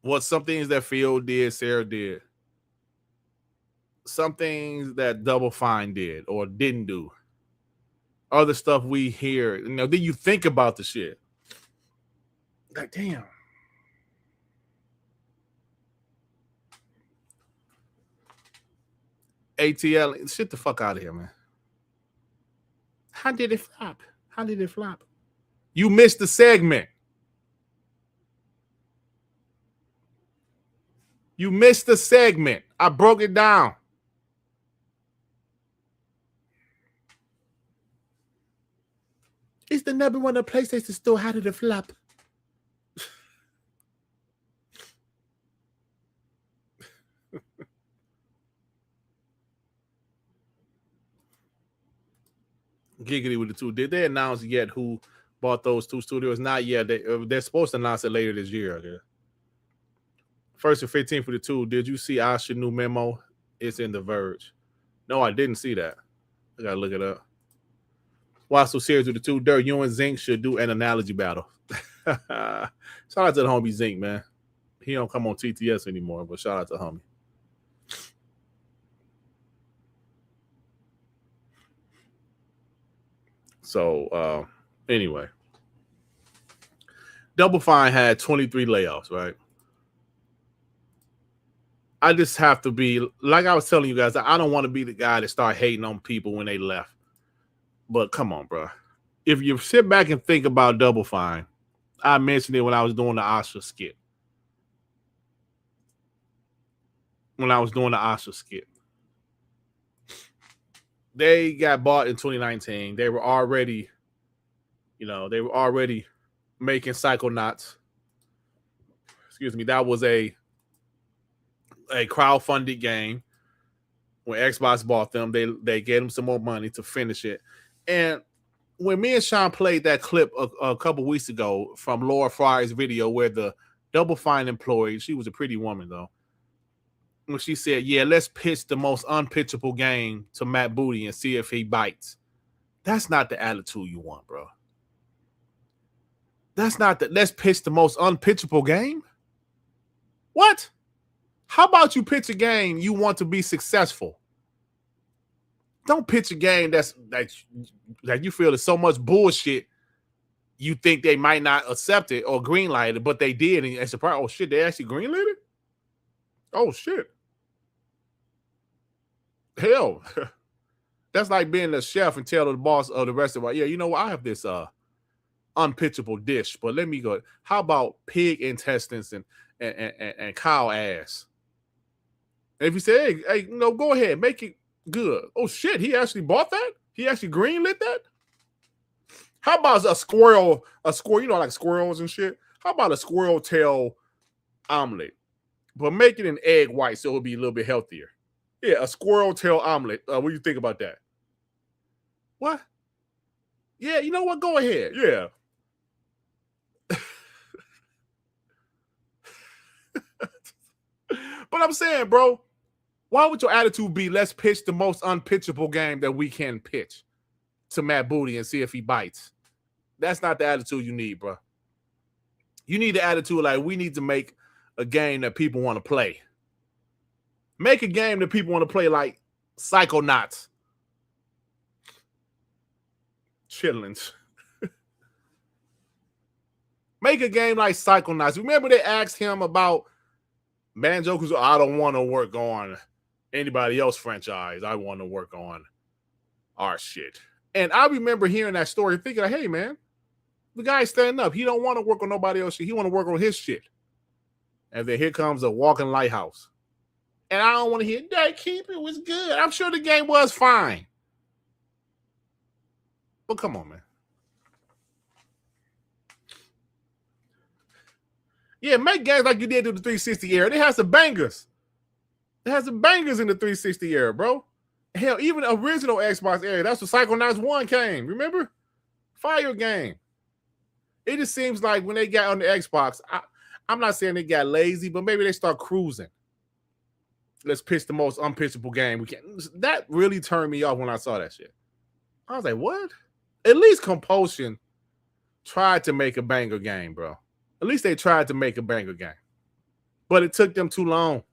what some things that Phil did, Sarah did, some things that Double Fine did or didn't do, other stuff we hear, then you think about the shit. Like, damn. ATL, shit the fuck out of here, man. How did it flop? How did it flop? You missed the segment. You missed the segment. I broke it down. It's the number one on PlayStation Store. How did it flop? Giggity with the two. Did they announce yet who bought those two studios? Not yet. They're supposed to announce it later this year, I guess. First and 15 for the two. Did you see Asha new memo? It's in The Verge. No, I didn't see that. I gotta look it up. Why so serious with the two? Dirt, you and Zink should do an analogy battle. Shout out to the homie Zink, man. He don't come on TTS anymore, but shout out to homie. So anyway, Double Fine had 23 layoffs, right? I just have to be, like I was telling you guys, I don't want to be the guy that start hating on people when they left. But come on, bro. If you sit back and think about Double Fine, I mentioned it when I was doing the Asha skit. They got bought in 2019. They were already, making Psychonauts. Excuse me. That was a crowdfunded game. When Xbox bought them, they gave them some more money to finish it. And when me and Sean played that clip a couple weeks ago from Laura Fry's video where the Double Fine employee, she was a pretty woman though, when she said, yeah, let's pitch the most unpitchable game to Matt Booty and see if he bites. That's not the attitude you want, bro. That's not the let's pitch the most unpitchable game. What? How about you pitch a game you want to be successful? Don't pitch a game that you feel is so much bullshit you think they might not accept it or greenlight it, but they did, and surprised, oh shit, they actually greenlit it? Oh shit. Hell. That's like being the chef and tell the boss of the restaurant, yeah, you know what, I have this unpitchable dish, but let me go. How about pig intestines and cow ass? And if you say, hey, go ahead, make it good. Oh shit, he actually bought that? He actually greenlit that? How about a squirrel, like squirrels and shit? How about a squirrel tail omelet? But make it an egg white so it'll be a little bit healthier. Yeah, a squirrel tail omelet. What do you think about that? What? Yeah, you know what? Go ahead. Yeah. But I'm saying, bro, why would your attitude be let's pitch the most unpitchable game that we can pitch to Matt Booty and see if he bites? That's not the attitude you need, bro. You need the attitude like we need to make a game that people want to play. Make a game that people want to play like Psychonauts. Chitlins. Make a game like Psychonauts. Remember they asked him about Banjo, because I don't want to work on anybody else franchise. I want to work on our shit. And I remember hearing that story thinking, like, hey, man, the guy's standing up. He don't want to work on nobody else shit. He want to work on his shit. And then here comes a walking lighthouse. And I don't want to hear, that keep it was good. I'm sure the game was fine. But come on, man. Yeah, make games like you did in the 360 era. They had some bangers. They had some bangers in the 360 era, bro. Hell, even the original Xbox era. That's where Psychonauts 1 came. Remember? Fire game. It just seems like when they got on the Xbox, I'm not saying they got lazy, but maybe they start cruising. Let's pitch the most unpitchable game we can. That really turned me off when I saw that shit. I was like, what? At least Compulsion tried to make a banger game, bro. At least they tried to make a banger game. But it took them too long.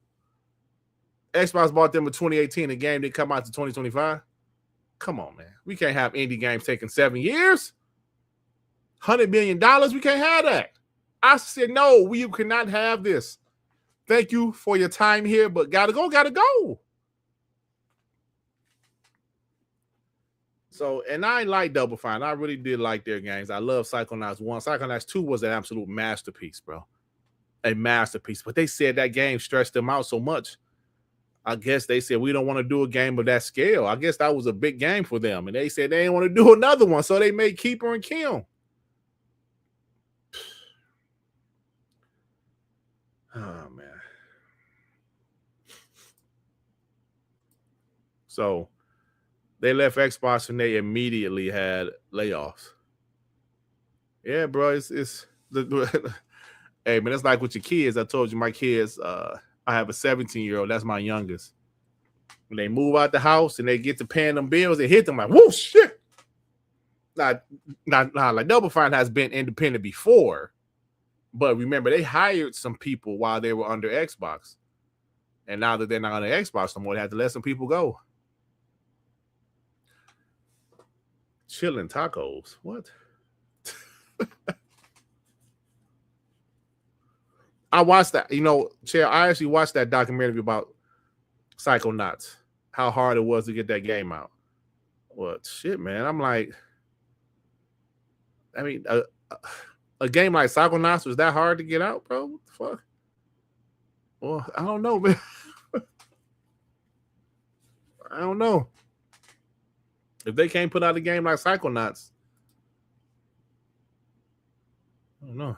Xbox bought them in 2018. The game didn't come out to 2025. Come on, man. We can't have indie games taking 7 years. $100 million. We can't have that. I said, no, you cannot have this. Thank you for your time here, but gotta go. So, and I like Double Fine. I really did like their games. I love Psychonauts 1. Psychonauts 2 was an absolute masterpiece, bro. A masterpiece. But they said that game stressed them out so much. I guess they said, we don't want to do a game of that scale. I guess that was a big game for them. And they said they didn't want to do another one. So they made Keeper and Kill. Oh, man. So they left Xbox and they immediately had layoffs. Yeah, bro. It's the hey, man, it's like with your kids. I told you my kids, I have a 17-year-old. That's my youngest. When they move out the house and they get to paying them bills, they hit them like, whoo, shit. Not like Double Fine has been independent before. But remember, they hired some people while they were under Xbox. And now that they're not under Xbox no more, they have to let some people go. Chilling tacos. What? I watched that. You know, Chair, I actually watched that documentary about Psychonauts. How hard it was to get that game out. Well, shit, man. I'm like, I mean, a game like Psychonauts was that hard to get out, bro? What the fuck? Well, I don't know, man. I don't know. If they can't put out a game like Psychonauts, I don't know.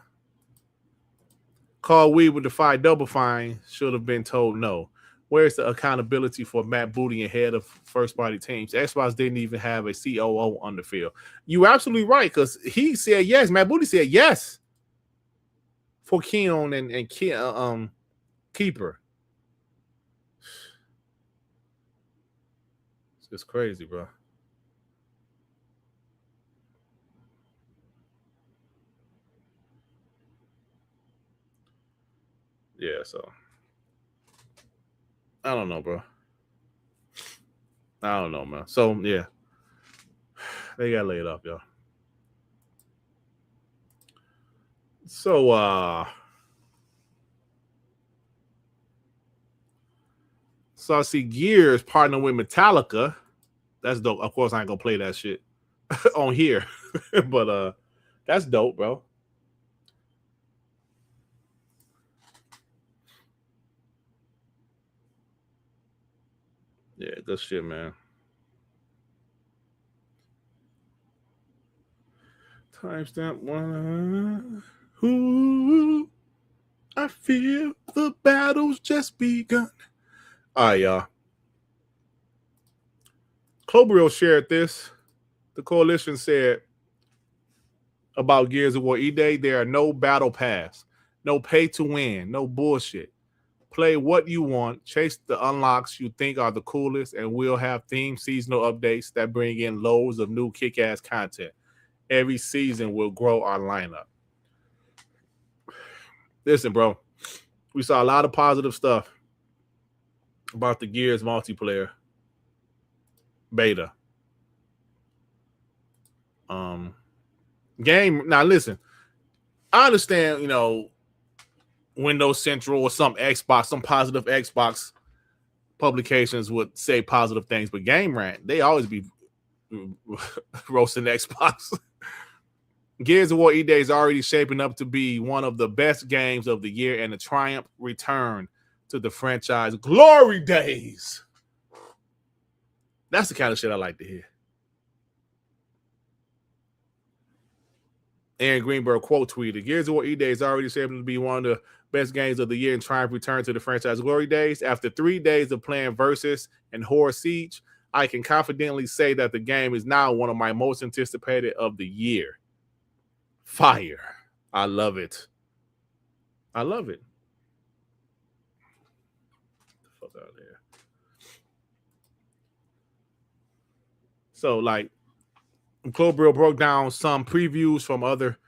Carl Weed would defy Double Fine, should have been told no. Where's the accountability for Matt Booty and head of first-party teams? Xbox didn't even have a COO on the field. You're absolutely right, because he said yes. Matt Booty said yes for Keon and Keeper. It's just crazy, bro. Yeah, so I don't know, bro. I don't know, man. So yeah, they got laid off, y'all. So I see Gears partner with Metallica. That's dope. Of course, I ain't gonna play that shit on here, but that's dope, bro. Yeah, good shit, man. Timestamp one. Ooh, I feel the battle's just begun. All right, y'all. Cloberio shared this. The coalition said about Gears of War E-Day, there are no battle pass, no pay to win, no bullshit. Play what you want, chase the unlocks you think are the coolest, and we'll have themed seasonal updates that bring in loads of new kick-ass content. Every season will grow our lineup. Listen, bro, we saw a lot of positive stuff about the Gears multiplayer beta. Game. Now, listen, I understand, Windows Central or some positive Xbox publications would say positive things, but Game Rant, they always be roasting Xbox. Gears of War E-Day is already shaping up to be one of the best games of the year and a triumph return to the franchise glory days. That's the kind of shit I like to hear. Aaron Greenberg quote tweeted, Gears of War E-Day is already shaping to be one of the best games of the year and triumph return to the franchise glory days. After 3 days of playing Versus and Horror Siege, I can confidently say that the game is now one of my most anticipated of the year. Fire. I love it. I love it. Get the fuck out of there. So, like, Clobrill broke down some previews from other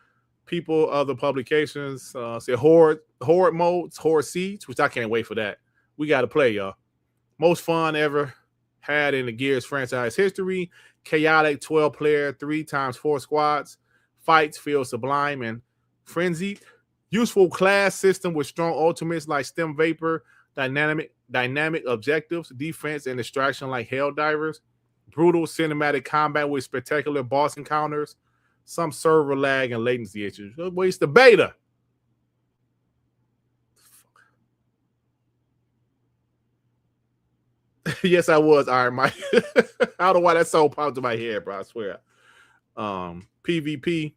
people, other publications. Say Horde modes, Horde Siege, which I can't wait for that. We got to play, y'all. Most fun ever had in the Gears franchise history. Chaotic 12-player, 3x4 squads. Fights feel sublime and frenzied. Useful class system with strong ultimates like Stem Vapor, dynamic objectives, defense and distraction like Helldivers. Brutal cinematic combat with spectacular boss encounters. Some server lag and latency issues. Waste the beta. Yes, I was Iron Mike. I don't know why that so popped in my head, bro. I swear. PvP,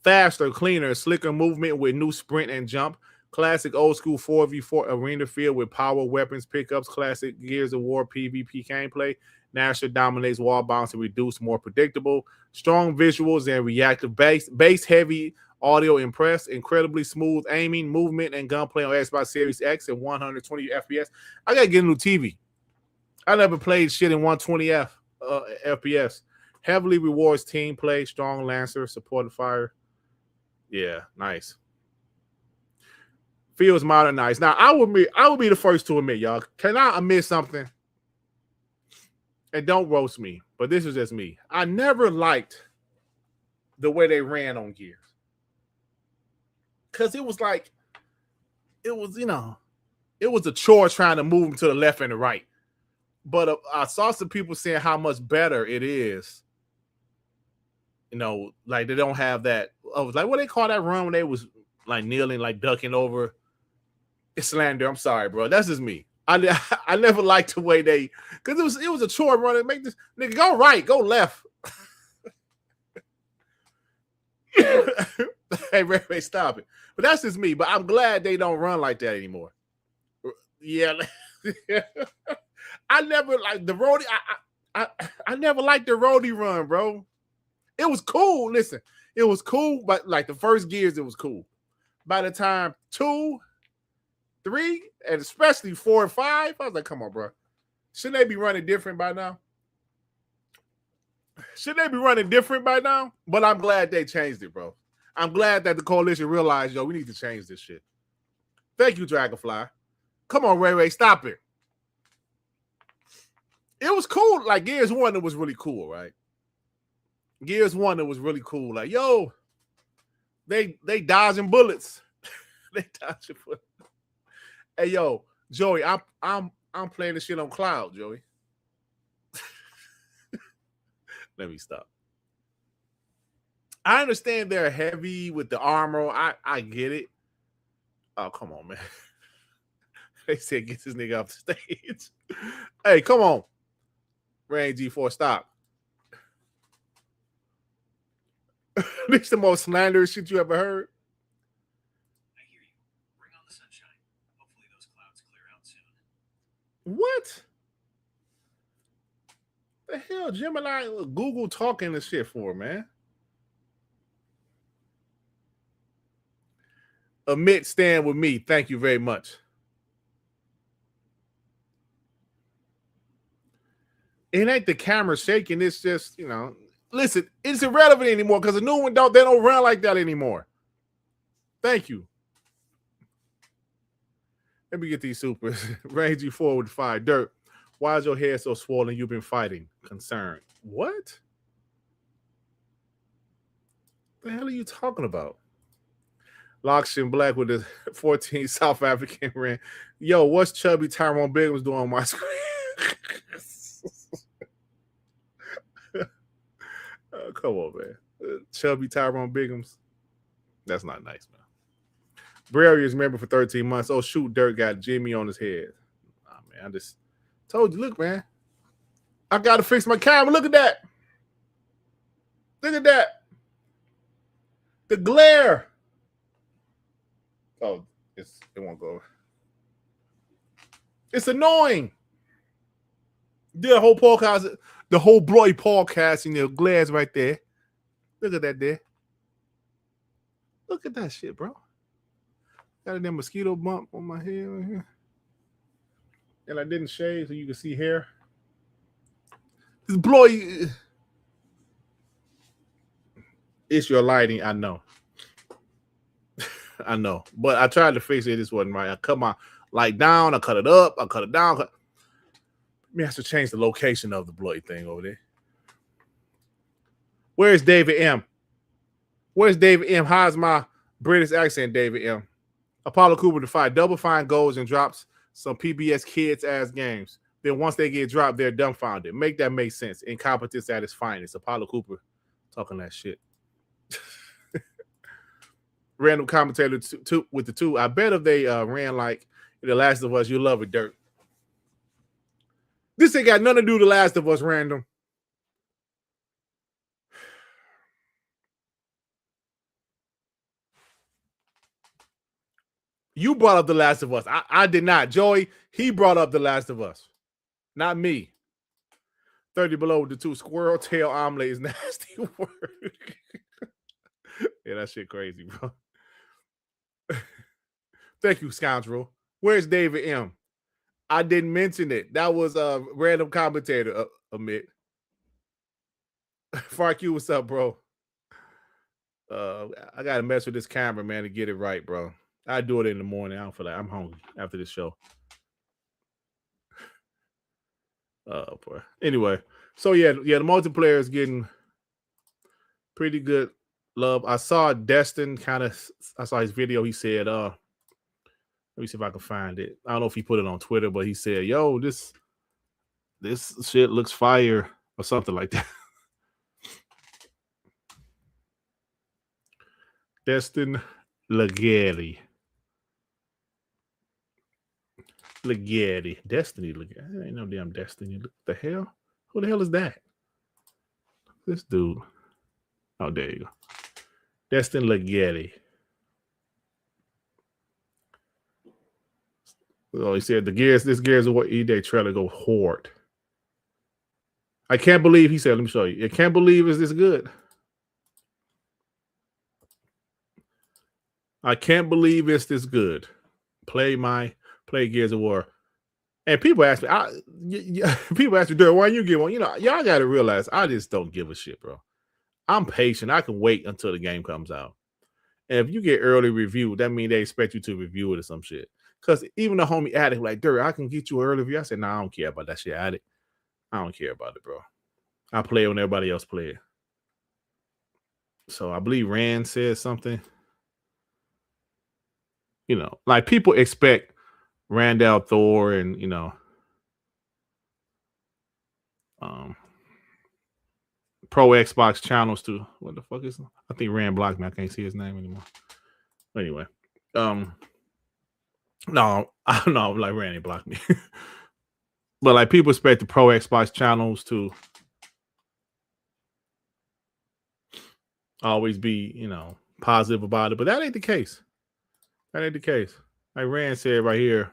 faster, cleaner, slicker movement with new sprint and jump. Classic old school 4v4 arena field with power weapons pickups. Classic Gears of War PvP gameplay. Nasher dominates wall bounce and reduce, more predictable. Strong visuals and reactive bass heavy audio impress. Incredibly smooth aiming, movement, and gunplay on Xbox Series X at 120 FPS. I gotta get a new TV. I never played shit in 120 FPS. Heavily rewards team play, strong lancer, supported fire. Yeah, nice. Feels modernized. Now, I would be the first to admit, y'all. Can I admit something? And don't roast me, but this is just me. I never liked the way they ran on Gears. Because it was like, it was a chore trying to move them to the left and the right. But I saw some people saying how much better it is. Like they don't have that. I was like, what they call that run when they was like kneeling, like ducking over? It's slander. I'm sorry, bro. That's just me. I never liked the way they, because it was a chore running. Make this nigga go right, go left. Hey, Ray, stop it. But that's just me. But I'm glad they don't run like that anymore. Yeah. I never liked the roadie. I never liked the roadie run, bro. It was cool. Listen, it was cool, but like the first Gears, it was cool. By the time 2, 3, and especially 4 and 5, I was like, come on, bro. Shouldn't they be running different by now? But I'm glad they changed it, bro. I'm glad that the coalition realized, we need to change this shit. Thank you, Dragonfly. Come on, Ray, stop it. It was cool. Like Gears 1, it was really cool, right? Gears 1, it was really cool. Like, yo, they dodging bullets. They dodging bullets. Hey, yo, Joey, I'm playing this shit on cloud, Joey. Let me stop. I understand they're heavy with the armor. I get it. Oh, come on, man. They said get this nigga off the stage. Hey, come on. Rain G4, stop. This is the most slanderous shit you ever heard. I hear you. Bring on the sunshine. Hopefully those clouds clear out soon. What? The hell, Gemini, Google talking this shit for, man? Admit, stand with me. Thank you very much. It ain't the camera shaking. It's just, you know, listen, it's irrelevant anymore because the new one they don't run like that anymore. Thank you. Let me get these supers. Range you forward 5. Dirt. Why is your head so swollen? You've been fighting. Concerned. What? The hell are you talking about? Lockshin Black with the 14 South African rand. Yo, what's chubby Tyrone Biggums doing on my screen? Come on, man. Chubby Tyrone Biggums. That's not nice, man. Brary is member for 13 months. Oh, shoot, Dirt got Jimmy on his head. Oh, man, I just told you, look, man. I got to fix my camera. Look at that. Look at that. The glare. Oh, it won't go. It's annoying. Did a whole podcast, the whole bloody podcast, and the glares right there. Look at that there. Look at that shit, bro. Got a damn mosquito bump on my head right here. And I didn't shave so you can see hair. This bloody. It's your lighting, I know. I know. But I tried to fix it. This wasn't right. I cut my light down. I cut it up. I cut it down. Me have to change the location of the bloody thing over there. Where's David M? Where's David M? How's my British accent, David M? Apollo Cooper to 5. Double Fine goes and drops some PBS kids ass games. Then once they get dropped, they're dumbfounded. Make that make sense. Incompetence at its finest. Apollo Cooper talking that shit. Random commentator with the 2. I bet if they ran like The Last of Us, you love it, Dirt. This ain't got nothing to do with The Last of Us, random. You brought up The Last of Us. I did not. Joey, he brought up The Last of Us. Not me. 30 below with the 2. Squirrel tail omelet is nasty word. Yeah, that shit crazy, bro. Thank you, scoundrel. Where's David M? I didn't mention it. That was a random commentator, Amit. Fark you, what's up, bro? I gotta mess with this camera, man, to get it right, bro. I do it in the morning. I don't feel like I'm hungry after this show. Oh boy. Anyway, so yeah, the multiplayer is getting pretty good love. I saw Destin I saw his video. He said, let me see if I can find it. I don't know if he put it on Twitter, but he said, yo, this shit looks fire or something like that. Destin Ligeti. Destiny Ligeti. Ain't no damn Destiny. What the hell? Who the hell is that? This dude. Oh, there you go. Destin Ligeti. Oh, he said this Gears of War E-Day trailer go hard. I can't believe, he said, let me show you. I can't believe it's this good. I can't believe it's this good. Play Gears of War. And people ask me, people ask me, Dirt, why you get one? You know, y'all got to realize I just don't give a shit, bro. I'm patient. I can wait until the game comes out. And if you get early review, that means they expect you to review it or some shit. Because even the homie Addict, like, Dirt, I can get you an early review. I said, nah, I don't care about that shit, Addict. I don't care about it, bro. I play it when everybody else play it. So I believe Rand said something. You know, like people expect Randall Thor and, you know, pro Xbox channels to, what the fuck is, I think Rand blocked me. I can't see his name anymore. Anyway, no, I don't know, like Randy blocked me. But like people expect the pro Xbox channels to always be, you know, positive about it, but that ain't the case. That ain't the case. Like Rand said right here,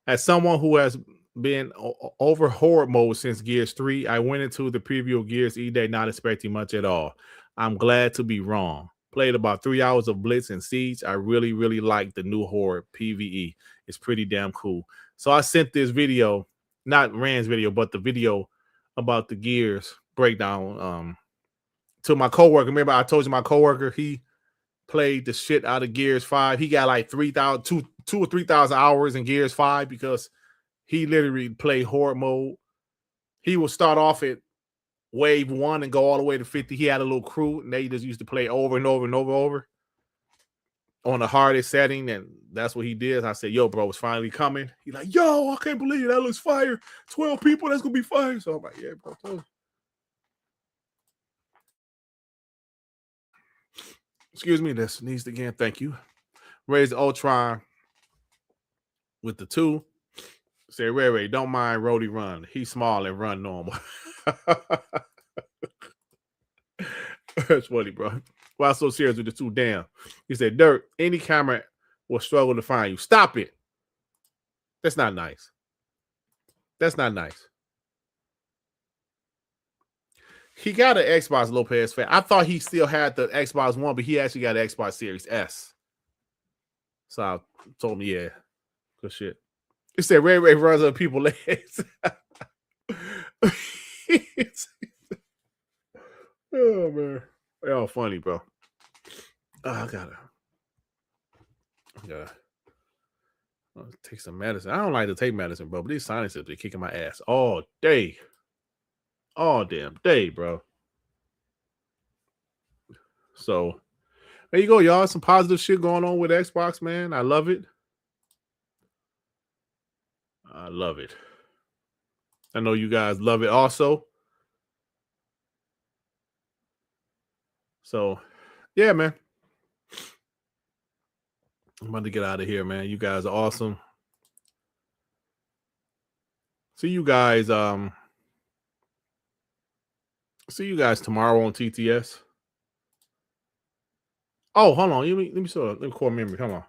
as someone who has been over horde mode since Gears 3, I went into the preview of Gears E-Day not expecting much at all. I'm glad to be wrong. Played about 3 hours of Blitz and Siege. I really, really like the new horde PvE. It's pretty damn cool. So I sent this video not Rand's video, but the video about the Gears breakdown. To my coworker. Remember, I told you my coworker, he played the shit out of Gears 5. He got like 3,000, 2 or 3,000 hours in Gears 5 because he literally played horde mode. He would start off at wave 1 and go all the way to 50. He had a little crew, and they just used to play over and over and over on the hardest setting, and that's what he did. I said, yo, bro, it's finally coming. He's like, yo, I can't believe it. That looks fire. 12 people, that's going to be fire. So I'm like, yeah, bro, totally. Excuse me, this needs to again. Thank you. Raise the Ultron with the 2. Say, Ray, don't mind Rhodey run. He's small and run normal. That's funny, bro. Why so serious with the 2? Damn. He said, Dirt, any camera will struggle to find you. Stop it. That's not nice. That's not nice. He got an Xbox Lopez fan. I thought he still had the Xbox One, but he actually got an Xbox Series S. So I told him, yeah, good shit. He said, Ray runs on people's legs. Oh, man. They're all funny, bro. I gotta take some medicine. I don't like to take medicine, bro, but these sinuses, they're kicking my ass all day. All damn day, bro. So there you go, y'all. Some positive shit going on with Xbox, man. I love it. I love it. I know you guys love it also. So, yeah, man. I'm about to get out of here, man. You guys are awesome. See you guys. See you guys tomorrow on TTS. Oh, hold on. Let me sort of core memory. Hold on.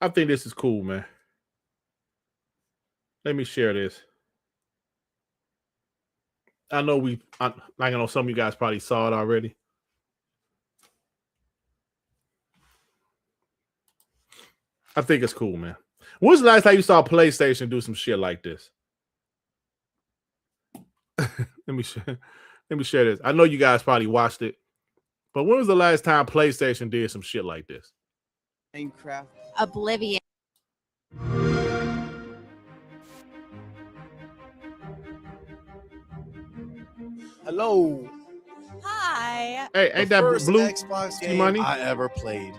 I think this is cool, man. Let me share this. I know I know some of you guys probably saw it already. I think it's cool, man. When's the last time you saw PlayStation do some shit like this? Let me share this. I know you guys probably watched it, but when was the last time PlayStation did some shit like this? Minecraft. Oblivion. Hello. Hi. Hey, ain't that First blue Xbox game money? I ever played.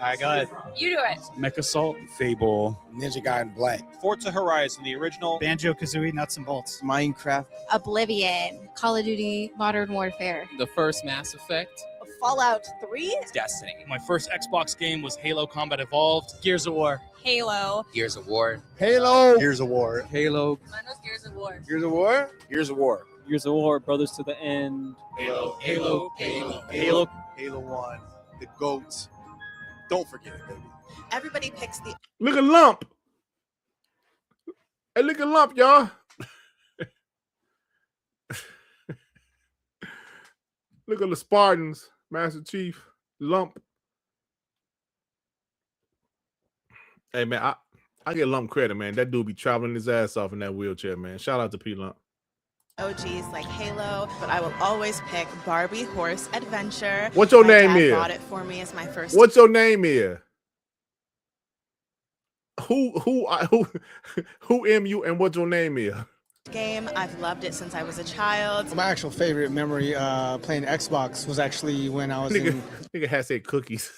I got You do it. Mech Assault, Fable, Ninja Guy in Black. Forza Horizon, the original, Banjo-Kazooie Nuts and Bolts. Minecraft. Oblivion. Call of Duty Modern Warfare. The first Mass Effect. Fallout 3. Destiny. My first Xbox game was Halo Combat Evolved. Gears of War. Halo. Gears of War. Halo. Gears of War. Halo. Mine was Gears of War. Gears of War. Gears of War. Gears of War, Brothers to the End. Halo. Halo. Halo. Halo 1. The GOAT. Don't forget it, baby. Everybody picks the Look at Lump. Hey, look at Lump, y'all. Look at the Spartans, Master Chief, Lump. Hey, man, I get Lump credit, man. That dude be traveling his ass off in that wheelchair, man. Shout out to P Lump. OGs like Halo, but I will always pick Barbie Horse Adventure. What's your My name dad is? bought it for me as my first What's your name is? Who am you and what your name is? game. I've loved it since I was a child. My actual favorite memory playing Xbox was actually when I was in Nigga has said cookies.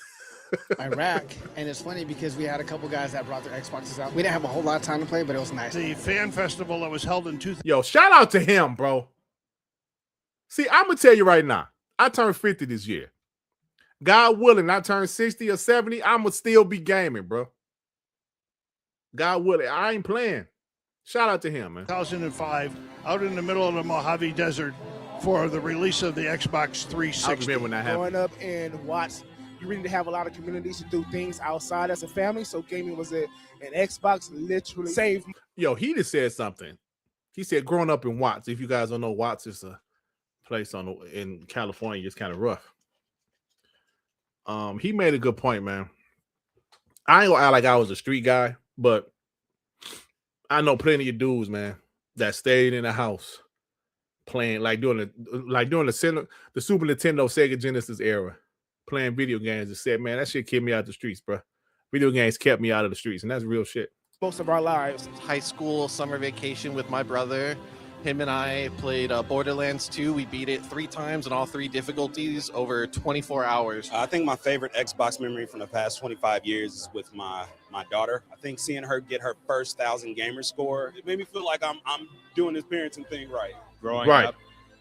Iraq, and it's funny because we had a couple guys that brought their Xboxes out. We didn't have a whole lot of time to play, but it was nice. The fan festival that was held in 2000. Yo, shout out to him, bro. See, I'm gonna tell you right now, I turned 50 this year. God willing, I turn 60 or 70, I'm gonna still be gaming, bro. God willing, I ain't playing. Shout out to him, man. 2005, out in the middle of the Mojave Desert for the release of the Xbox 360. I remember when that happened. Growing up in Watts, you really have a lot of communities to do things outside as a family, so gaming was an Xbox literally saved. Yo, he just said something. He said growing up in Watts. If you guys don't know, Watts is a place in California. It's kind of rough. He made a good point, man. I ain't gonna act like I was a street guy, but I know plenty of dudes, man, that stayed in the house playing during the Super Nintendo Sega Genesis era, playing video games and said, man, that shit kept me out the streets, bro. Video games kept me out of the streets, and that's real shit. Most of our lives. High school summer vacation with my brother. Him and I played Borderlands 2. We beat it 3 times in all 3 difficulties over 24 hours. I think my favorite Xbox memory from the past 25 years is with my daughter. I think seeing her get her first 1,000 gamer score, it made me feel like I'm doing this parenting thing right. Growing up,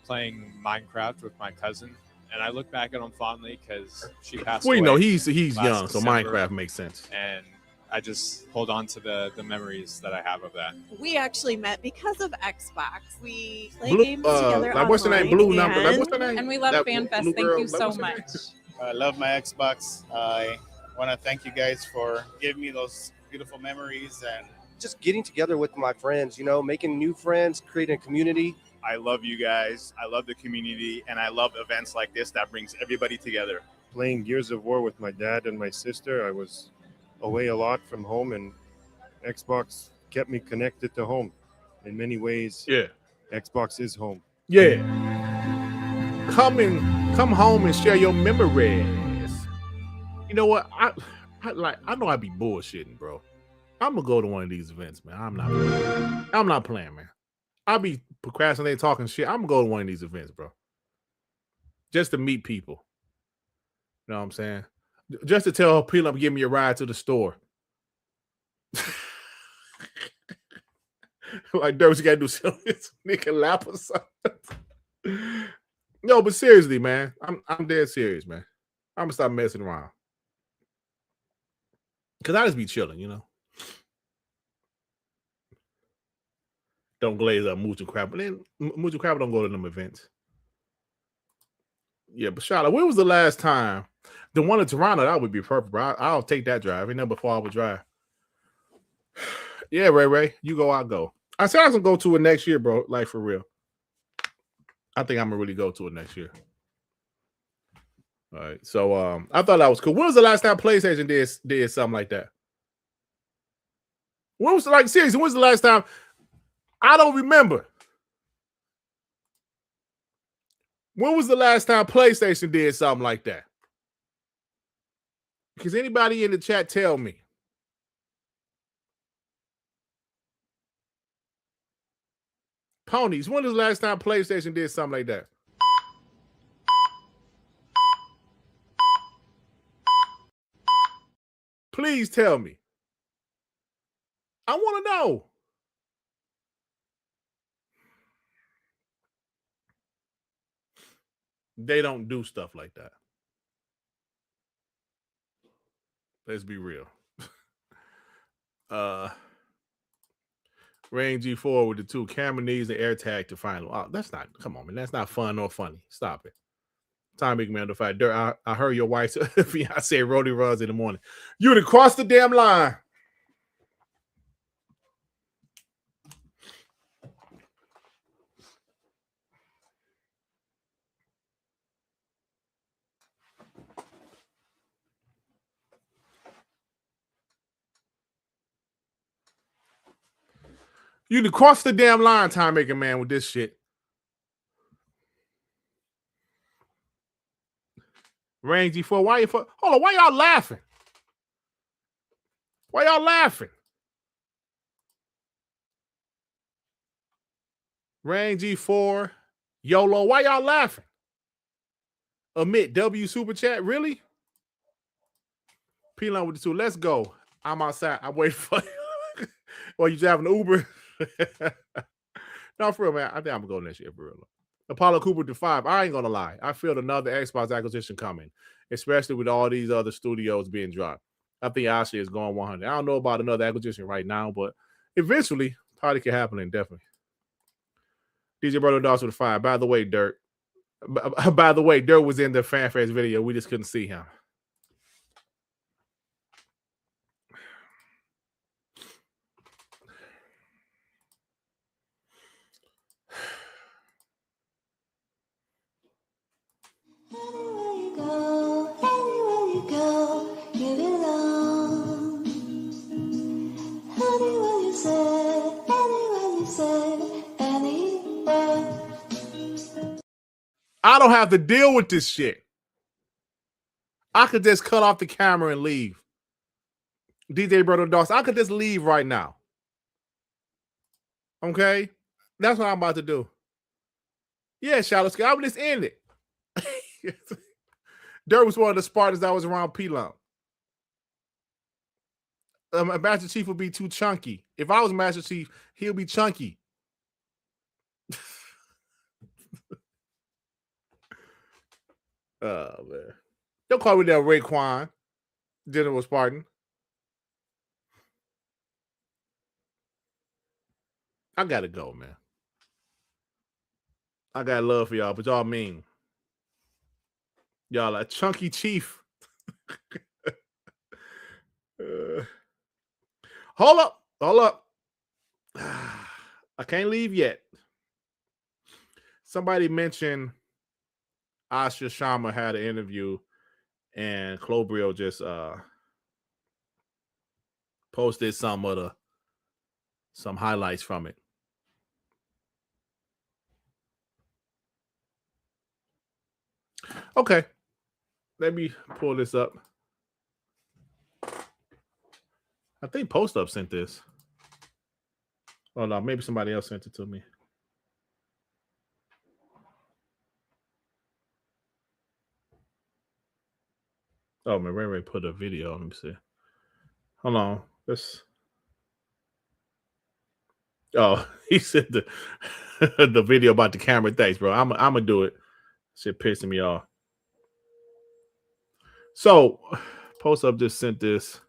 playing Minecraft with my cousin, and I look back at him fondly because she passed away. Well, you know, he's last young, so December, Minecraft makes sense. And I just hold on to the memories that I have of that. We actually met because of Xbox. We play games together like what's her name? Blue number. Like what's her name? And we love FanFest. Thank you so much. I love my Xbox. I want to thank you guys for giving me those beautiful memories and just getting together with my friends, you know, making new friends, creating a community. I love you guys. I love the community, and I love events like this that brings everybody together. Playing Gears of War with my dad and my sister, I was away a lot from home, and Xbox kept me connected to home in many ways. Yeah, Xbox is home. Yeah, come home and share your memories. You know what? I know I be bullshitting, bro. I'm gonna go to one of these events, man. I'm not playing, man. I'll be procrastinating, talking shit. I'm gonna go to one of these events, bro. Just to meet people. You know what I'm saying? Just to tell people I'm giving me a ride to the store. Like Dirt's got to do something. Nigga lap or something. No, but seriously, man. I'm dead serious, man. I'm gonna stop messing around. Cause I just be chilling, you know. Don't glaze up Mooch and Crab. But then Mooch and Crab don't go to them events. Yeah, but Charlotte, when was the last time? The one in Toronto, that would be perfect, bro. I'll take that drive. Ain't never before I would drive. Yeah, Ray, you go, I'll go. I said I was gonna go to it next year, bro. Like for real. I think I'm gonna really go to it next year. All right. So I thought that was cool. When was the last time PlayStation did something like that? When was seriously, when was the last time? I don't remember. When was the last time PlayStation did something like that? Because anybody in the chat tell me. Ponies, when was the last time PlayStation did something like that? Please tell me. I want to know. They don't do stuff like that. Let's be real. Rain G4 with the 2 camera knees and air tag to final. Oh, that's not, come on, man. That's not fun or funny. Stop it. Time Big Man to fight. Dirt, I heard your wife's fiance Roddy runs in the morning. You'd have crossed the damn line. You'd have crossed the damn line, Time Maker Man, with this shit. Rain G4, hold on, why y'all laughing? Why y'all laughing? Rain G4, YOLO, why y'all laughing? Amit W Super Chat, really? P-Line with the 2, let's go. I'm outside, I'm waiting for you. Well, you driving an Uber? No, for real, man. I think I'm gonna go next year for real. Apollo Cooper to 5. I ain't gonna lie. I feel another Xbox acquisition coming, especially with all these other studios being dropped. I think Asha is going 100. I don't know about another acquisition right now, but eventually, probably can happen. And definitely. DJ Brother Dogs with a 5. By the way, Dirt. By the way, Dirt was in the FanFest video. We just couldn't see him. I don't have to deal with this shit. I could just cut off the camera and leave. DJ Brother Dawson, I could just leave right now. Okay? That's what I'm about to do. Yeah, Shadow Sky, I would just end it. Dirt was one of the Spartans that was around P-Lump. Master Chief would be too chunky. If I was Master Chief, he'll be chunky. Oh, man. Don't call me that Raekwon, General Spartan. I gotta go, man. I got love for y'all, but y'all mean. Y'all a chunky chief. Hold up. I can't leave yet. Somebody mentioned Asha Sharma had an interview, and Clobrio just posted some highlights from it. Okay, let me pull this up. I think Post Up sent this. Oh no, maybe somebody else sent it to me. Oh, man, Ray put a video. Let me see. Hold on. Oh, he said the video about the camera. Thanks, bro. I'm gonna do it. Shit pissing me off. So, Post Up just sent this.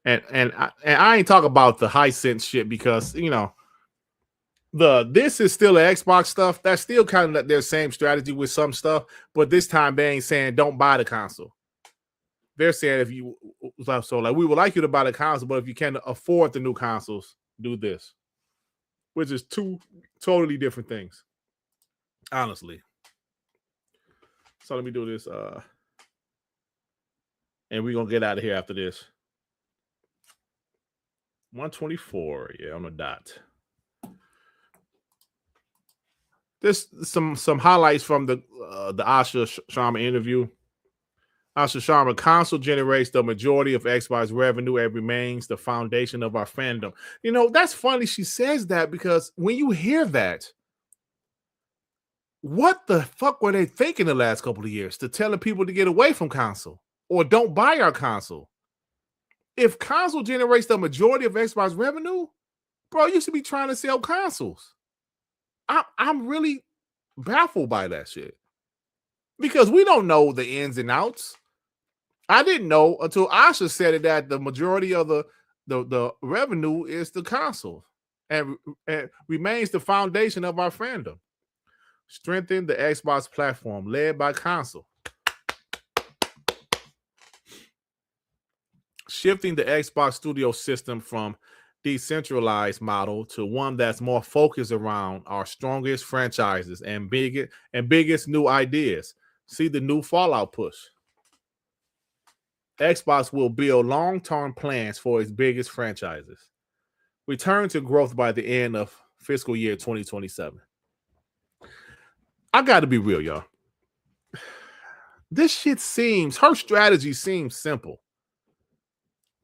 And I ain't talk about the Hisense shit because, you know, this is still an Xbox stuff. That's still kind of their same strategy with some stuff, but this time they ain't saying don't buy the console. They're saying if you we would like you to buy the console, but if you can't afford the new consoles, do this, which is two totally different things, honestly. So let me do this, and we're gonna get out of here after this. 124, yeah, on the dot. This some highlights from the Asha Sharma interview. Asha Sharma, console generates the majority of Xbox revenue and remains the foundation of our fandom. You know, that's funny she says that because when you hear that, what the fuck were they thinking the last couple of years to telling people to get away from console or don't buy our console? If console generates the majority of Xbox revenue, bro, you should be trying to sell consoles. I'm really baffled by that shit because we don't know the ins and outs. I didn't know until Asha said it that the majority of the revenue is the console and remains the foundation of our fandom. Strengthen the Xbox platform led by console. Shifting the Xbox Studio system from decentralized model to one that's more focused around our strongest franchises and biggest new ideas. See the new Fallout push. Xbox will build long-term plans for its biggest franchises. Return to growth by the end of fiscal year 2027. I got to be real, y'all. This shit her strategy seems simple.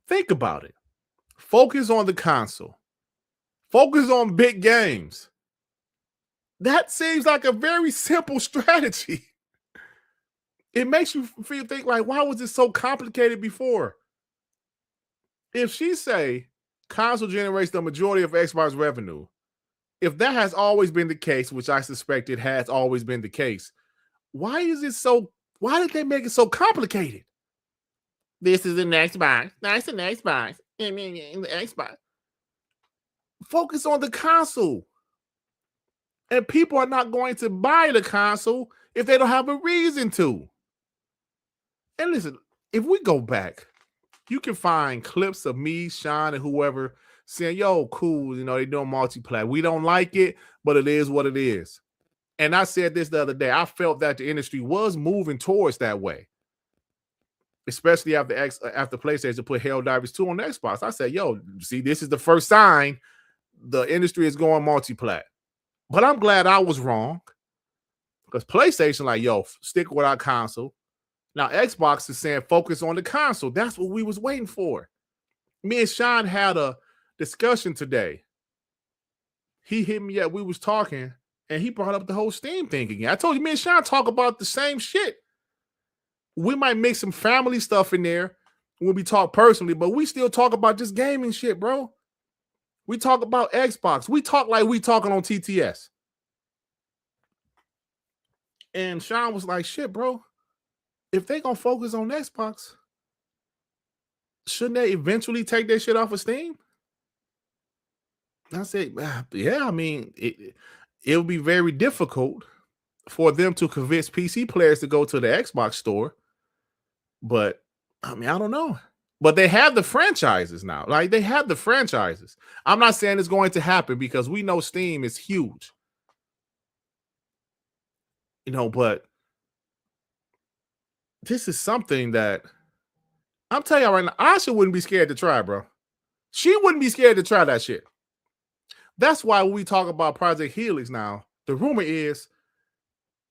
Think about it. Focus on the console. Focus on big games. That seems like a very simple strategy. It makes you think like, why was it so complicated before? If she say console generates the majority of Xbox revenue, if that has always been the case, which I suspect it has always been the case, why did they make it so complicated? This is an Xbox. That's an Xbox. I mean, the Xbox. Focus on the console. And people are not going to buy the console if they don't have a reason to. And listen, if we go back, you can find clips of me, Sean, and whoever saying, yo, cool, you know, they're doing multiplayer. We don't like it, but it is what it is. And I said this the other day. I felt that the industry was moving towards that way. Especially after PlayStation put Helldivers 2 on the Xbox. I said, yo, see, this is the first sign the industry is going multiplat. But I'm glad I was wrong. Because PlayStation like, yo, stick with our console. Now Xbox is saying focus on the console. That's what we was waiting for. Me and Sean had a discussion today. He hit me up. We was talking, and he brought up the whole Steam thing again. I told you, me and Sean talk about the same shit. We might mix some family stuff in there when we talk personally, but we still talk about this gaming shit, bro. We talk about Xbox. We talk like we talking on TTS. And Sean was like, shit, bro. If they gonna focus on Xbox, shouldn't they eventually take their shit off of Steam? I said, yeah, I mean, it would be very difficult for them to convince PC players to go to the Xbox store. But, I mean, I don't know. But they have the franchises now. Like, they have the franchises. I'm not saying it's going to happen because we know Steam is huge. You know, but this is something that I'm telling you right now, Asha wouldn't be scared to try, bro. She wouldn't be scared to try that shit. That's why when we talk about Project Helix now, the rumor is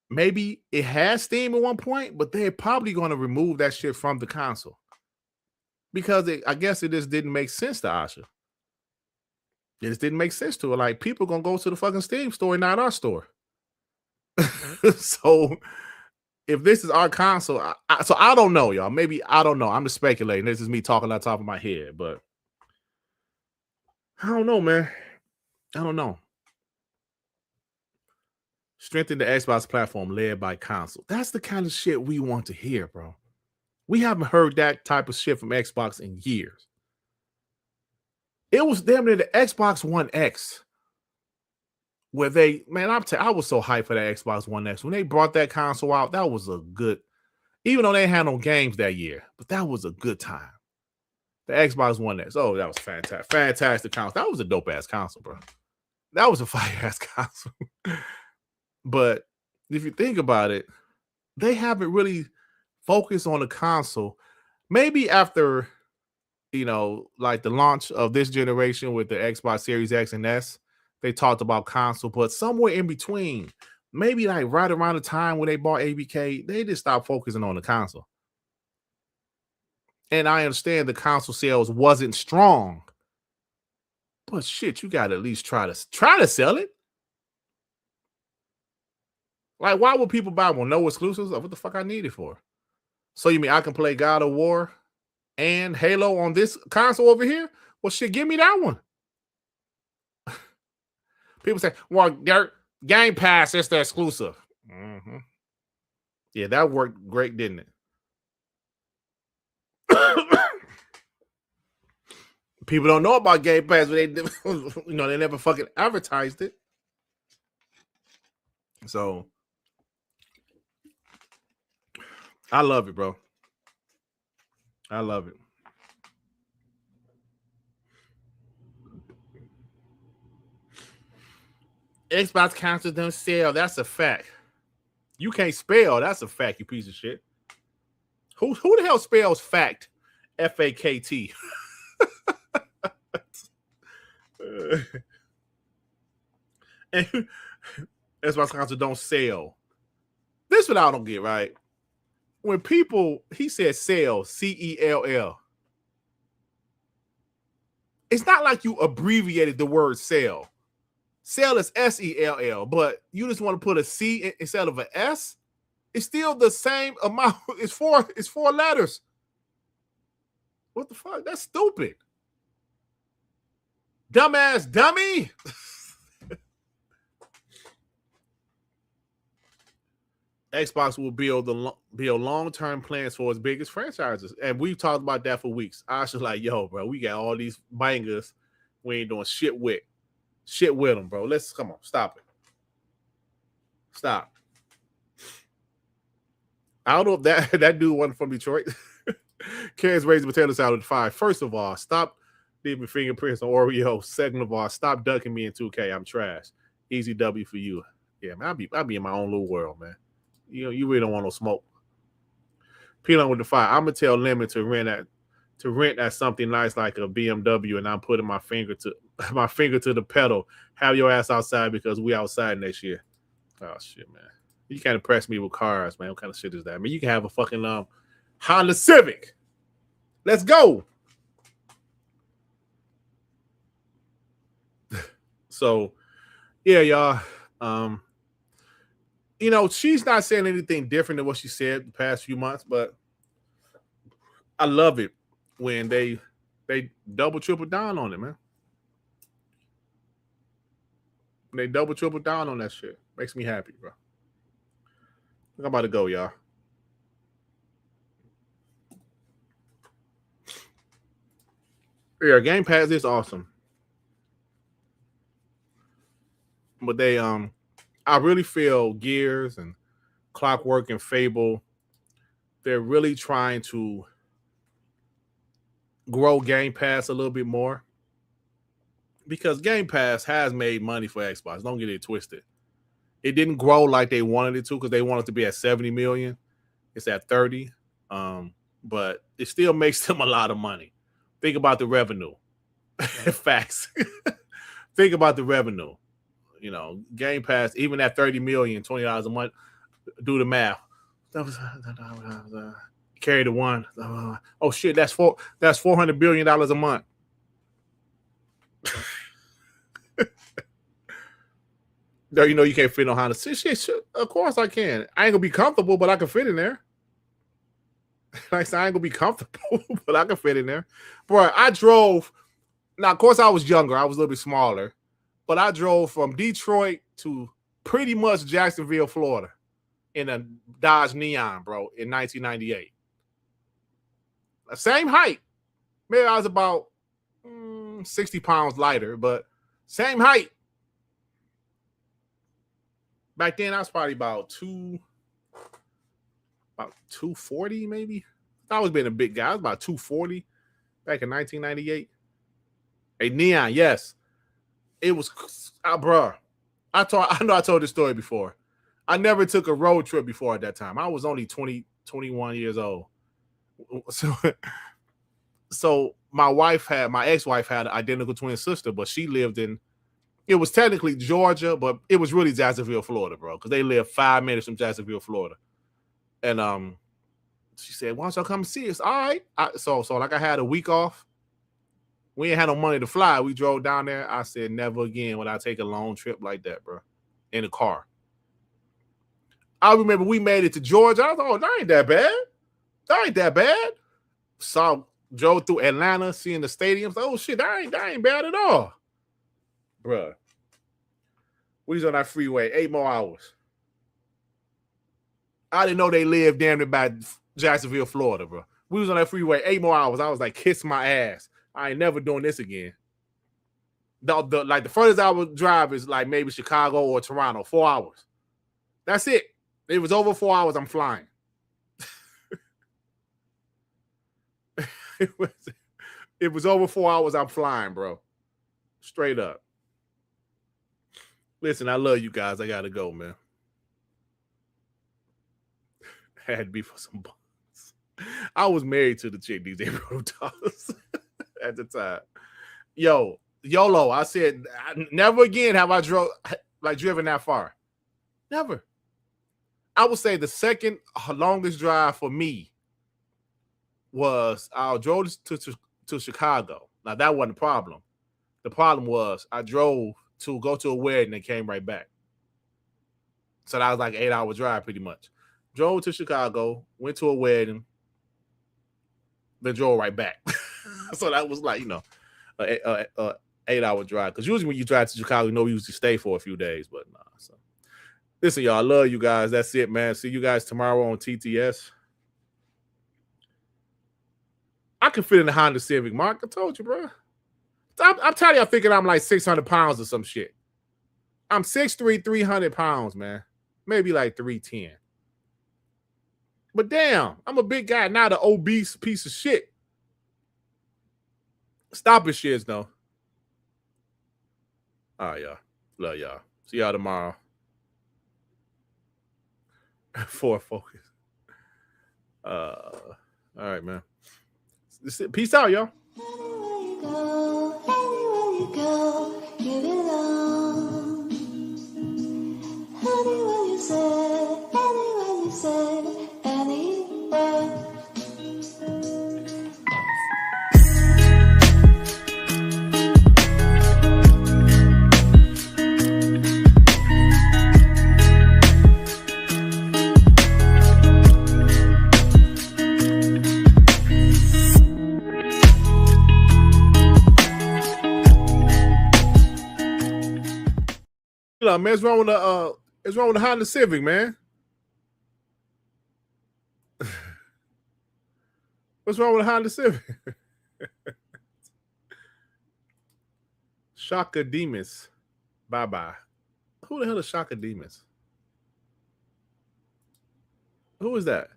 maybe it has Steam at one point, but they're probably going to remove that shit from the console. Because I guess it just didn't make sense to Asha. It just didn't make sense to her. Like, people going to go to the fucking Steam store and not our store. So, if this is our console, so I don't know, y'all. Maybe, I don't know. I'm just speculating. This is me talking on top of my head, but I don't know, man. I don't know. Strengthen the Xbox platform led by console. That's the kind of shit we want to hear, bro. We haven't heard that type of shit from Xbox in years. It was damn near the Xbox One X where they, man, I was so hyped for that Xbox One X. When they brought that console out, that was a good, even though they had no games that year, but that was a good time. The Xbox One X. Oh, that was fantastic. Fantastic console. That was a dope-ass console, bro. That was a fire-ass console. But if you think about it, they haven't really focused on the console. Maybe after, you know, like the launch of this generation with the Xbox Series X and S, they talked about console, but somewhere in between, maybe like right around the time when they bought ABK, they just stopped focusing on the console. And I understand the console sales wasn't strong, but shit, you got to at least try to sell it. Like, why would people buy one? No exclusives? What the fuck I need it for? So you mean I can play God of War and Halo on this console over here? Well, shit, give me that one. People say, well, Gamepass is the exclusive. Mm-hmm. Yeah, that worked great, didn't it? People don't know about Gamepass, but they never fucking advertised it. So I love it, bro. I love it. Xbox consoles don't sell. That's a fact. You can't spell. That's a fact, you piece of shit. Who the hell spells fact? F-A-K-T. And Xbox consoles don't sell. This is what I don't get, right? When people, he said sell, C-E-L-L. It's not like you abbreviated the word sell. Sell is S-E-L-L, but you just want to put a C instead of an S. It's still the same amount. It's four letters. What the fuck? That's stupid. Dumbass dummy. Xbox will build long-term plans for its biggest franchises. And we've talked about that for weeks. I was like, yo, bro, we got all these bangers we ain't doing shit with. Shit with them, bro. Come on, stop it. Stop. I don't know if that dude wasn't from Detroit. Karen's raising potatoes out of the fire. First of all, stop leaving fingerprints on Oreo. Second of all, stop ducking me in 2K. I'm trash. Easy W for you. Yeah, man, I'll be in my own little world, man. You really don't want no smoke. Peeling with the fire. I'm gonna tell Lemon to rent at something nice like a BMW, and I'm putting my finger to the pedal. Have your ass outside because we outside next year. Oh shit, man. You can't impress me with cars, man. What kind of shit is that? I mean, you can have a fucking Honda Civic. Let's go. So, yeah, y'all. You know, she's not saying anything different than what she said the past few months, but I love it when they double, triple down on it, man. When they double, triple down on that shit. Makes me happy, bro. I'm about to go, y'all. Yeah, Gamepass is awesome. But they I really feel Gears and Clockwork and Fable, they're really trying to grow Game Pass a little bit more. Because Game Pass has made money for Xbox. Don't get it twisted. It didn't grow like they wanted it to because they wanted to be at 70 million. It's at 30. But it still makes them a lot of money. Think about the revenue. Facts. Think about the revenue. You know, Game Pass, even at 30 million, $20 a month, do the math. Carry the one. Oh shit, that's $400 billion a month. No, you know you can't fit on Honda. Shit, of course I can. I ain't gonna be comfortable, but I can fit in there. Like I said, I ain't gonna be comfortable, but I can fit in there. Bro, I drove. Now, of course, I was younger. I was a little bit smaller, but I drove from Detroit to pretty much Jacksonville, Florida, in a Dodge Neon, bro, in 1998. Same height. Maybe I was about 60 pounds lighter, but same height. Back then, I was probably about 240, maybe. I was being a big guy. I was about 240 back in 1998. A Neon, yes. It was, bro. I know I told this story before. I never took a road trip before at that time. I was only 21 years old. So my ex-wife had an identical twin sister, but she lived in, it was technically Georgia, but it was really Jacksonville, Florida, bro, because they lived 5 minutes from Jacksonville, Florida. And she said, why don't y'all come see us? All right. So like I had a week off. We ain't had no money to fly. We drove down there. I said, never again would I take a long trip like that, bro, in a car. I remember we made it to Georgia. I was like, oh, that ain't that bad. That ain't that bad. Drove through Atlanta, seeing the stadiums. Oh, shit, that ain't bad at all. Bruh. We was on that freeway 8 more hours. I didn't know they lived damn near by Jacksonville, Florida, bro. We was on that freeway 8 more hours. I was like, kiss my ass. I ain't never doing this again. The furthest I would drive is like maybe Chicago or Toronto, 4 hours. That's it. It was over 4 hours. I'm flying. It was over 4 hours. I'm flying, bro. Straight up. Listen, I love you guys. I gotta go, man. Had to be for some bucks. I was married to the chick these $8 at the time. YOLO. I said, never again have I driven that far. Never. I would say the second longest drive for me was I drove to Chicago. Now that wasn't the problem. The problem was I drove to go to a wedding and came right back. So that was like an 8-hour drive pretty much. Drove to Chicago, went to a wedding, then drove right back. So that was like, an 8-hour drive. Because usually when you drive to Chicago, you usually stay for a few days, but nah. So listen, y'all, I love you guys. That's it, man. See you guys tomorrow on TTS. I can fit in the Honda Civic, Mark. I told you, bro. I'm telling you, I'm thinking I'm like 600 pounds or some shit. I'm 6'3", 300 pounds, man. Maybe like 310. But damn, I'm a big guy, not an obese piece of shit. Stop it, shiz, though. All right, y'all. Love y'all. See y'all tomorrow. For focus. All right, man. Peace out, y'all. Anywhere you go, you belong. Anywhere you say. man, what's wrong with the Honda Civic, man? What's wrong with the Honda Civic? Shaka Demus. Bye-bye. Who the hell is Shaka Demus? Who is that?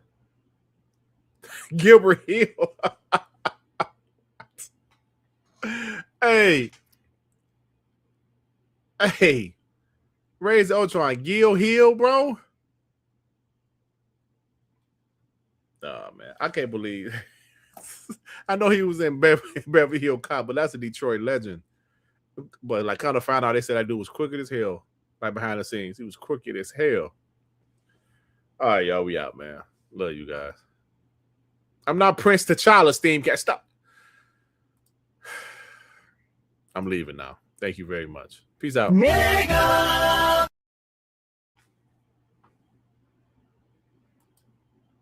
Gilbert Hill. Hey. Raise the Ultron. Gil Hill, bro. Oh, man. I can't believe. I know he was in Beverly Hills Cop, but that's a Detroit legend. But like kind of found out they said that dude was crooked as hell. Like behind the scenes. He was crooked as hell. All right, y'all. We out, man. Love you guys. I'm not Prince T'Challa, Steam Cat. Stop. I'm leaving now. Thank you very much. Peace out. Mega!